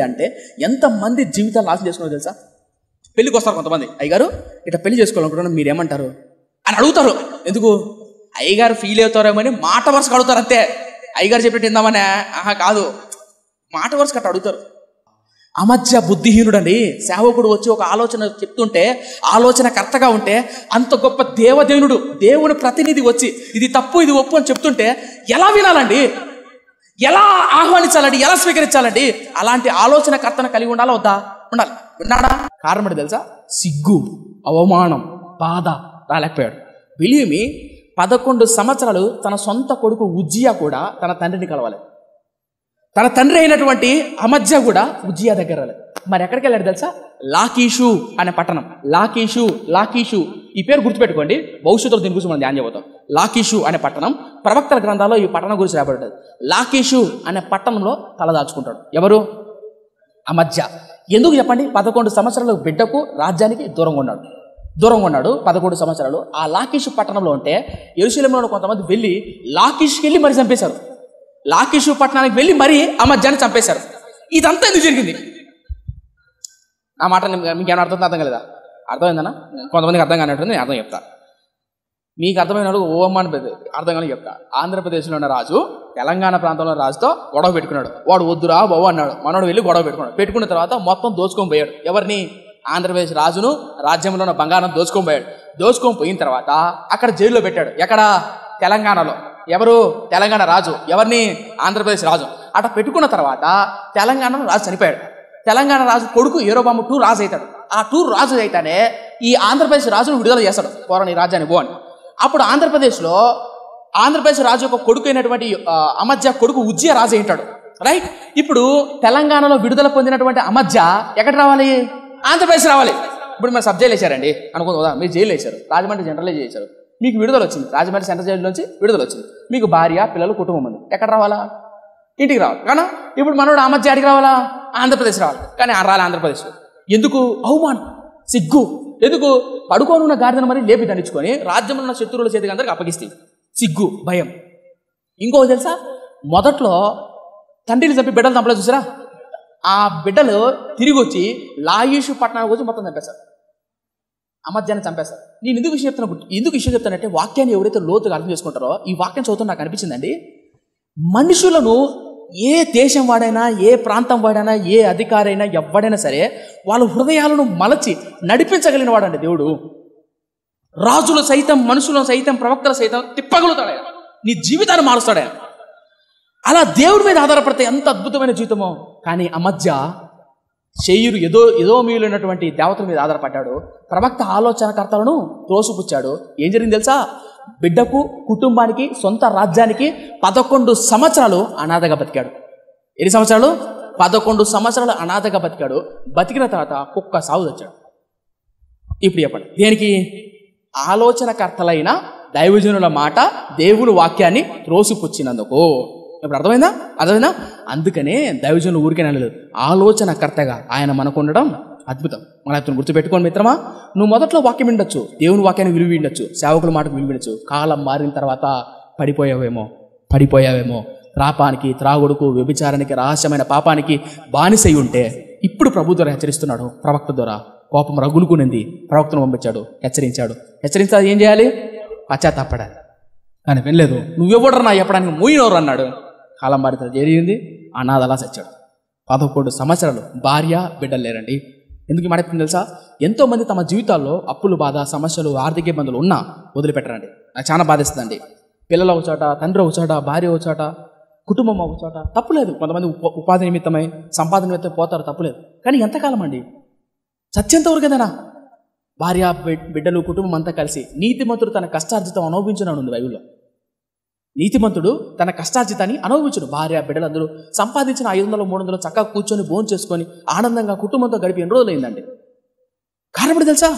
అంటే ఎంతమంది జీవితాలు నాశనం చేసుకున్నారో తెలుసా? పెళ్ళికి వస్తారు కొంతమంది, అయ్యగారు ఇట్లా పెళ్లి చేసుకోవాలనుకుంటున్నాను మీరేమంటారు అని అడుగుతారు. ఎందుకు? అయ్యగారు ఫీల్ అవుతారేమని మాట వరుసకు అడుగుతారు అంతే. అయ్యగారు చెప్పినట్టు ఇందామనే కాదు, మాట వరుసకు అట్లా అడుగుతారు. అమధ్య బుద్ధిహీనుడని సేవకుడు వచ్చి ఒక ఆలోచన చెప్తుంటే ఆలోచనకర్తగా ఉంటే, అంత గొప్ప దేవదేవుడు దేవుని ప్రతినిధి వచ్చి ఇది తప్పు ఇది ఒప్పు అని చెప్తుంటే ఎలా వినాలండి? ఎలా ఆహ్వానించాలండి? ఎలా స్వీకరించాలండి? అలాంటి ఆలోచనకర్తను కలిగి ఉండాలా వద్దా? ఉండాలి. విన్నాడా? కారణం ఏంటి తెలుసా? సిగ్గు, అవమానం, బాధ రాలేకపోయాడు. బిలీమి 11 సంవత్సరాలు తన సొంత కొడుకు ఉజ్జియా కూడా తన తండ్రిని కలవాలి. తన తండ్రి అయినటువంటి అమధ్య కూడా ఉజ్జియా దగ్గర రాలేదు. మరి ఎక్కడికి వెళ్ళాడు తెలుసా? లాకీషు అనే పట్టణం. లాకీషు ఈ పేరు గుర్తుపెట్టుకోండి, భవిష్యత్తులో దీని గురించి మనం ధ్యానం చేయబోతాం. లాకీషు అనే పట్టణం ప్రవక్తల గ్రంథాల్లో ఈ పట్టణం గురించి రాబడ్డది. లాకీషు అనే పట్టణంలో తలదాచుకుంటాడు. ఎవరు? అమధ్య. ఎందుకు చెప్పండి? 11 సంవత్సరాల బిడ్డకు రాజ్యానికి దూరంగా ఉన్నాడు 11 సంవత్సరాలు. ఆ లాకీషు పట్టణంలో ఉంటే యెరూషలేములో కొంతమంది వెళ్ళి లాకీష్కి వెళ్ళి మరి చంపేశారు. లాకీషు పట్టణానికి వెళ్ళి మరీ అమధ్యాన్ని చంపేశారు. ఇదంతా ఎందుకు జరిగింది? నా మాట మీకు ఏమైనా అర్థం కాలేదా? అర్థమైందన్నా? కొంతమందికి అర్థం కానట్టుంది, నేను అర్థం చెప్తా. మీకు అర్థమైన వాళ్ళు ఓమని అర్థం కానీ చెప్తా. ఆంధ్రప్రదేశ్లో ఉన్న రాజు తెలంగాణ ప్రాంతంలో రాజుతో గొడవ పెట్టుకున్నాడు. వాడు వద్దురా బావు అన్నాడు. మనోడు వెళ్ళి గొడవ పెట్టుకున్న తర్వాత మొత్తం దోచుకొని పోయాడు. ఎవరిని? ఆంధ్రప్రదేశ్ రాజును, రాజ్యంలో ఉన్న బంగారం దోచుకొని పోయాడు. దోచుకొని పోయిన తర్వాత అక్కడ జైల్లో పెట్టాడు. ఎక్కడ? తెలంగాణలో. ఎవరు? తెలంగాణ రాజు. ఎవరిని? ఆంధ్రప్రదేశ్ రాజు. అట్లా పెట్టుకున్న తర్వాత తెలంగాణలో రాజు చనిపోయాడు. తెలంగాణ రాజు కొడుకు యరొబాము 2 రాజు అవుతాడు. ఆ 2 రాజు అయితేనే ఈ ఆంధ్రప్రదేశ్ రాజును విడుదల చేస్తాడు. పోరా నీ రాజ్యాన్ని పో అని. అప్పుడు ఆంధ్రప్రదేశ్ రాజు యొక్క కొడుకు అయినటువంటి అమధ్య కొడుకు ఉజ్జియా రాజు ఉంటాడు. రైట్? ఇప్పుడు తెలంగాణలో విడుదల పొందినటువంటి అమధ్య ఎక్కడ రావాలి? ఆంధ్రప్రదేశ్ రావాలి. ఇప్పుడు మీరు సబ్ జైలు వేశారండి అనుకుందా? మీరు జైలు వేశారు, రాజమండ్రి జనరల్ చేశారు, మీకు విడుదల వచ్చింది. రాజమండ్రి సెంట్రల్ జైలు నుంచి విడుదల వచ్చింది. మీకు భార్య, పిల్లలు, కుటుంబం ఉంది. ఎక్కడ రావాలా? ఇంటికి రావాలి. కానీ ఇప్పుడు మనోడు అమధ్య అడిగి రావాలా? ఆంధ్రప్రదేశ్ రావాలి. కానీ రాలే ఆంధ్రప్రదేశ్. ఎందుకు? అవమానం, సిగ్గు. ఎందుకు? పడుకోనున్న గాడిదను మరి లేపి దండించుకొని రాజ్యంలో ఉన్న శత్రువుల చేతికి అందరికి అప్పగిస్తే సిగ్గు, భయం. ఇంకోటి తెలుసా? మొదట్లో తండ్రిని చంపి బిడ్డలు చంపలేదు చూసారా? ఆ బిడ్డలు తిరిగి వచ్చి లాకీషు పట్టణానికి వచ్చి మొత్తం చంపేశారు. అమధ్యాన్ని చంపేశారు. నేను ఎందుకు విషయం చెప్తానంటే వాక్యాన్ని ఎవరైతే లోతుగా అర్థం చేసుకుంటారో, ఈ వాక్యం చదువుతూ నాకు అనిపించిందండి, మనుషులను ఏ దేశం వాడైనా, ఏ ప్రాంతం వాడైనా, ఏ అధికారి అయినా, ఎవడైనా సరే వాళ్ళ హృదయాలను మలచి నడిపించగలిగిన వాడండి దేవుడు. రాజులు సైతం, మనుషులను సైతం, ప్రవక్తలు సైతం తిప్పగలుగుతాడు ఆయన. నీ జీవితాన్ని మారుస్తాడు ఆయన. అలా దేవుడి మీద ఆధారపడితే ఎంత అద్భుతమైన జీవితమో. కానీ అమధ్య శేయూరు ఏదో మీలైనటువంటి దేవతల మీద ఆధారపడ్డాడు. ప్రవక్త ఆలోచనకర్తలను త్రోసిపుచ్చాడు. ఏం జరిగింది తెలుసా? బిడ్డకు, కుటుంబానికి, సొంత రాజ్యానికి 11 సంవత్సరాలు అనాథగా బతికాడు. ఎన్ని సంవత్సరాలు? 11 సంవత్సరాలు అనాథగా బతికాడు. బతికిన తర్వాత కుక్క సాగు తెచ్చాడు. ఇప్పుడు చెప్పండి, దేనికి? ఆలోచనకర్తలైన దైవజనుల మాట, దేవుని వాక్యాన్ని త్రోసిపుచ్చినందుకు. ఇప్పుడు అర్థమైందా? అందుకనే దైవజనులు ఊరికే అనలేదు, ఆలోచనకర్తగా ఆయన మనకు ఉండడం అద్భుతం. మన అతను గుర్తుపెట్టుకోండి మిత్రమా. నువ్వు మొదట్లో వాక్యం వినొచ్చు, దేవుని వాక్యాన్ని విలువ వినొచ్చు, సేవకుల మాటకు విలువ వినొచ్చు. కాలం మారిన తర్వాత పడిపోయావేమో పాపానికి, త్రాగుడుకు, వ్యభిచారానికి, రహస్యమైన పాపానికి బానిసై ఉంటే ఇప్పుడు ప్రభు ద్వారా హెచ్చరిస్తున్నాడు. ప్రవక్త ద్వారా కోపం రగులుకునింది, ప్రవక్తను పంపించాడు, హెచ్చరించాలి. ఏం చేయాలి? పశ్చాత్తాపడాలి. కానీ వినలేదు. నువ్వెవడరా నా చెప్పడానికి మూయినవరు అన్నాడు. కాలం మారిన జరిగింది, అనాథలా చచ్చాడు. 11 సంవత్సరాలు భార్య, బిడ్డలు లేరండి. ఎందుకు మాట తెలుసా? ఎంతోమంది తమ జీవితాల్లో అప్పులు, బాధ, సమస్యలు, ఆర్థిక ఇబ్బందులు ఉన్నా వదిలిపెట్టరండి. నాకు చాలా బాధిస్తుందండి. పిల్లలు ఒక చోట, తండ్రి ఒక చోట, భార్య ఒక చోట, కుటుంబం ఒక చోట. తప్పులేదు. కొంతమంది ఉపాధి నిమిత్తమై, సంపాదన నిమిత్తం పోతారు, తప్పులేదు. కానీ ఎంతకాలం అండి? చచ్చేంతవరకు కదనా? భార్య, బిడ్డలు, కుటుంబం అంతా కలిసి నీతిమంతుడు తన కష్టార్జితం అనుభవించినాడు ఉంది బైబిల్లో. నీతిమంతుడు తన కష్టార్జితాన్ని అనుభవించుడు. భార్య, బిడ్డలు అందరూ సంపాదించిన 500, 300 చక్కగా కూర్చొని భోజనం చేసుకొని ఆనందంగా కుటుంబంతో గడిపి ఎన్ని రోజులైందండి. కారణం తెలుసా?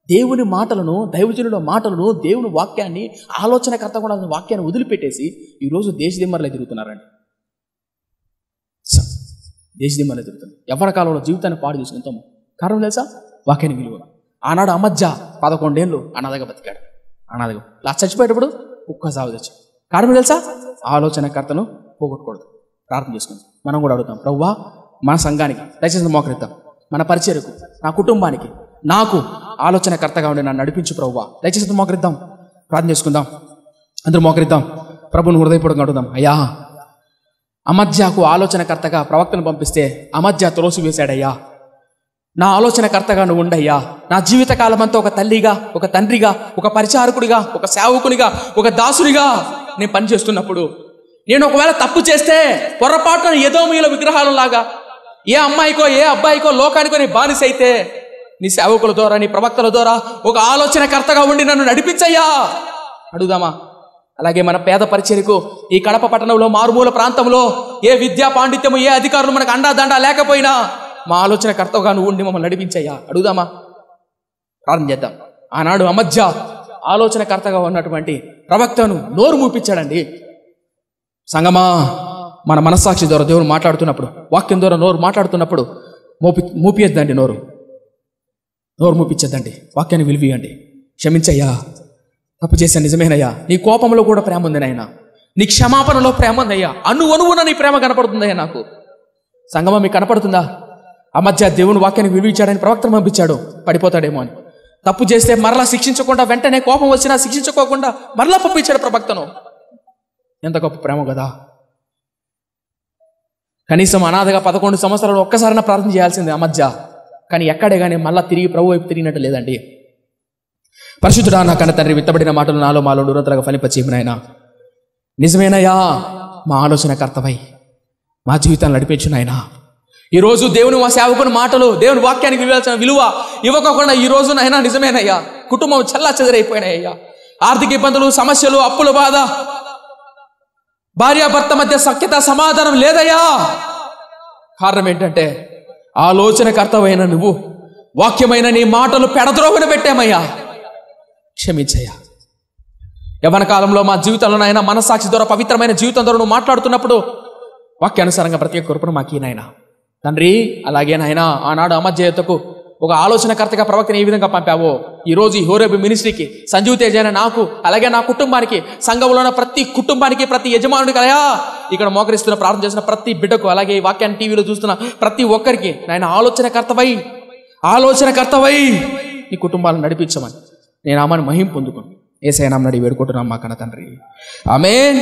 దేవుని మాటలను, దైవజనుల మాటలను, దేవుని వాక్యాన్ని, ఆలోచనకర్త కూడా వాక్యాన్ని వదిలిపెట్టేసి ఈరోజు దేశదిమ్మర్లే తిరుగుతున్నారండి. దేశదిమ్మర్లే తిరుగుతున్నారు. ఎవరి కాలంలో జీవితాన్ని పాడు చేసిన ఎంతో. కారణం తెలుసా? వాక్యాన్ని విలువ. ఆనాడు అమధ్య 11 ఏళ్ళు అనాథగా బతికాడు. అలా చచ్చిపోయేటప్పుడు కుక్క సాగు తెచ్చాడు. కారణం తెలుసా? ఆలోచనకర్తను పోగొట్టకూడదు. ప్రార్థన చేసుకుందాం. మనం కూడా అడుగుతాం, ప్రభువా మన సంఘానికి దయచేసి మోకరిద్దాం, మన పరిచర్యకు, నా కుటుంబానికి, నాకు ఆలోచనకర్తగా ఉండి నన్ను నడిపించు ప్రభువా. దయచేసి మోకరిద్దాం, ప్రార్థన చేసుకుందాం. అందరూ మోకరిద్దాం. ప్రభుని హృదయపూర్వకంగా అడుగుదాం. అయ్యా అమధ్యాకు ఆలోచనకర్తగా ప్రవక్తను పంపిస్తే అమధ్య త్రోసివేశాడయ్యా. నా ఆలోచనకర్తగా నువ్వు ఉండయ్యా. నా జీవితకాలం అంతా ఒక తల్లిగా, ఒక తండ్రిగా, ఒక పరిచారకుడిగా, ఒక సేవకునిగా, ఒక దాసునిగా నేను పనిచేస్తున్నప్పుడు నేను ఒకవేళ తప్పు చేస్తే పొరపాటున ఎదోమీయుల విగ్రహాలలాగా ఏ అమ్మాయికో ఏ అబ్బాయికో లోకానికో నీ బానిస అయితే నీ సేవకుల ద్వారా, నీ ప్రవక్తల ద్వారా ఒక ఆలోచనకర్తగా ఉండి నన్ను నడిపించయ్యా అడుగుదామా? అలాగే మన పేద పరిచర్యకు ఈ కడప పట్టణంలో మారుమూల ప్రాంతంలో ఏ విద్యా పాండిత్యము, ఏ అధికారులు మనకు అండాదండా లేకపోయినా మా ఆలోచనకర్తగా నువ్వు ఉండి మమ్మల్ని నడిపించయ్యా అడుగుదామా? ప్రార్థన చేద్దాం. ఆనాడు అమధ్య ఆలోచనకర్తగా ఉన్నటువంటి ప్రవక్తను నోరు మూపించాడండి. సంగమా, మన మనస్సాక్షి ద్వారా దేవుడు మాట్లాడుతున్నప్పుడు, వాక్యం ద్వారా నోరు మాట్లాడుతున్నప్పుడు మూపియద్దండి, నోరు మూపించద్దండి. వాక్యాన్ని విలువీయండి. క్షమించయ్యా, తప్పు చేశాను, నిజమేనయ్యా. నీ కోపంలో కూడా ప్రేమ ఉంది నాయన, నీ క్షమాపణలో ప్రేమ ఉందయ్యా, అణువణువున నీ ప్రేమ కనపడుతుందయ్యా నాకు. సంగమా, మీకు కనపడుతుందా? ఆ మధ్య దేవుని వాక్యాన్ని విలువించాడని ప్రవక్తను పంపించాడు, పడిపోతాడేమో అని. తప్పు చేస్తే మరలా శిక్షించకుండా, వెంటనే కోపం వచ్చినా శిక్షించుకోకుండా మరలా పంపించాడు ప్రవక్తను. ఎంత గొప్ప ప్రేమ కదా! కనీసం అనాథగా 11 సంవత్సరాలు ఒక్కసారైనా ప్రార్థన చేయాల్సిందే ఆ మధ్య. కానీ ఎక్కడే కానీ మళ్ళా తిరిగి ప్రభు వైపు తిరిగినట్టు లేదండి. పరిశుద్ధుడా నా కన్న తండ్రి, విత్తబడిన మాటలు నాలో మాలో నిరంతరంగా ఫలింపచేయము నాయనా. నిజమేనయ్యా, మా ఆలోచనకర్తవై మా జీవితాన్ని నడిపించు నాయనా. ఈరోజు దేవుని మా సేవకుని మాటలు, దేవుని వాక్యానికి ఇవ్వాల్సిన విలువ ఇవ్వకుండా ఈ రోజు నాయనా నిజమేనయ్యా కుటుంబం చల్లా చెదరైపోయినాయ్యా. ఆర్థిక ఇబ్బందులు, సమస్యలు, అప్పుల బాధ, భార్యాభర్త మధ్య సఖ్యత, సమాధానం లేదయ్యా. కారణం ఏంటంటే ఆలోచనకర్తవైన నువ్వు, వాక్యమైన నీ మాటలు పెడద్రోగున పెట్టామయ్యా. క్షమించయ్యా. యవ్వన కాలంలో మా జీవితంలో నాయన మనస్సాక్షి ద్వారా, పవిత్రమైన జీవితం ద్వారా నువ్వు మాట్లాడుతున్నప్పుడు వాక్యానుసారంగా ప్రత్యేక కృపను మాకి నాయన తండ్రి. అలాగే నాయన ఆనాడు అమధ్యతకు ఒక ఆలోచనకర్తగా ప్రవక్తని ఏ విధంగా పంపావో ఈరోజు ఈ హోరేబు మినిస్ట్రీకి, సంజీవ్ తేజ అయిన నాకు, అలాగే నా కుటుంబానికి, సంఘంలో ఉన్న ప్రతి కుటుంబానికి, ప్రతి యజమానుడికి అయ్యా, ఇక్కడ మోకరిస్తున్న ప్రార్థన చేసిన ప్రతి బిడ్డకు, అలాగే ఈ వాక్యాన్ని టీవీలో చూస్తున్న ప్రతి ఒక్కరికి నాయన ఆలోచనకర్తవై ఈ కుటుంబాలను నడిపించమని నేను ఆమెను మహిం పొందుకుని యేసయ్య నామమున వేడుకుంటున్నాం మా కన్న తండ్రి. ఆమేన్.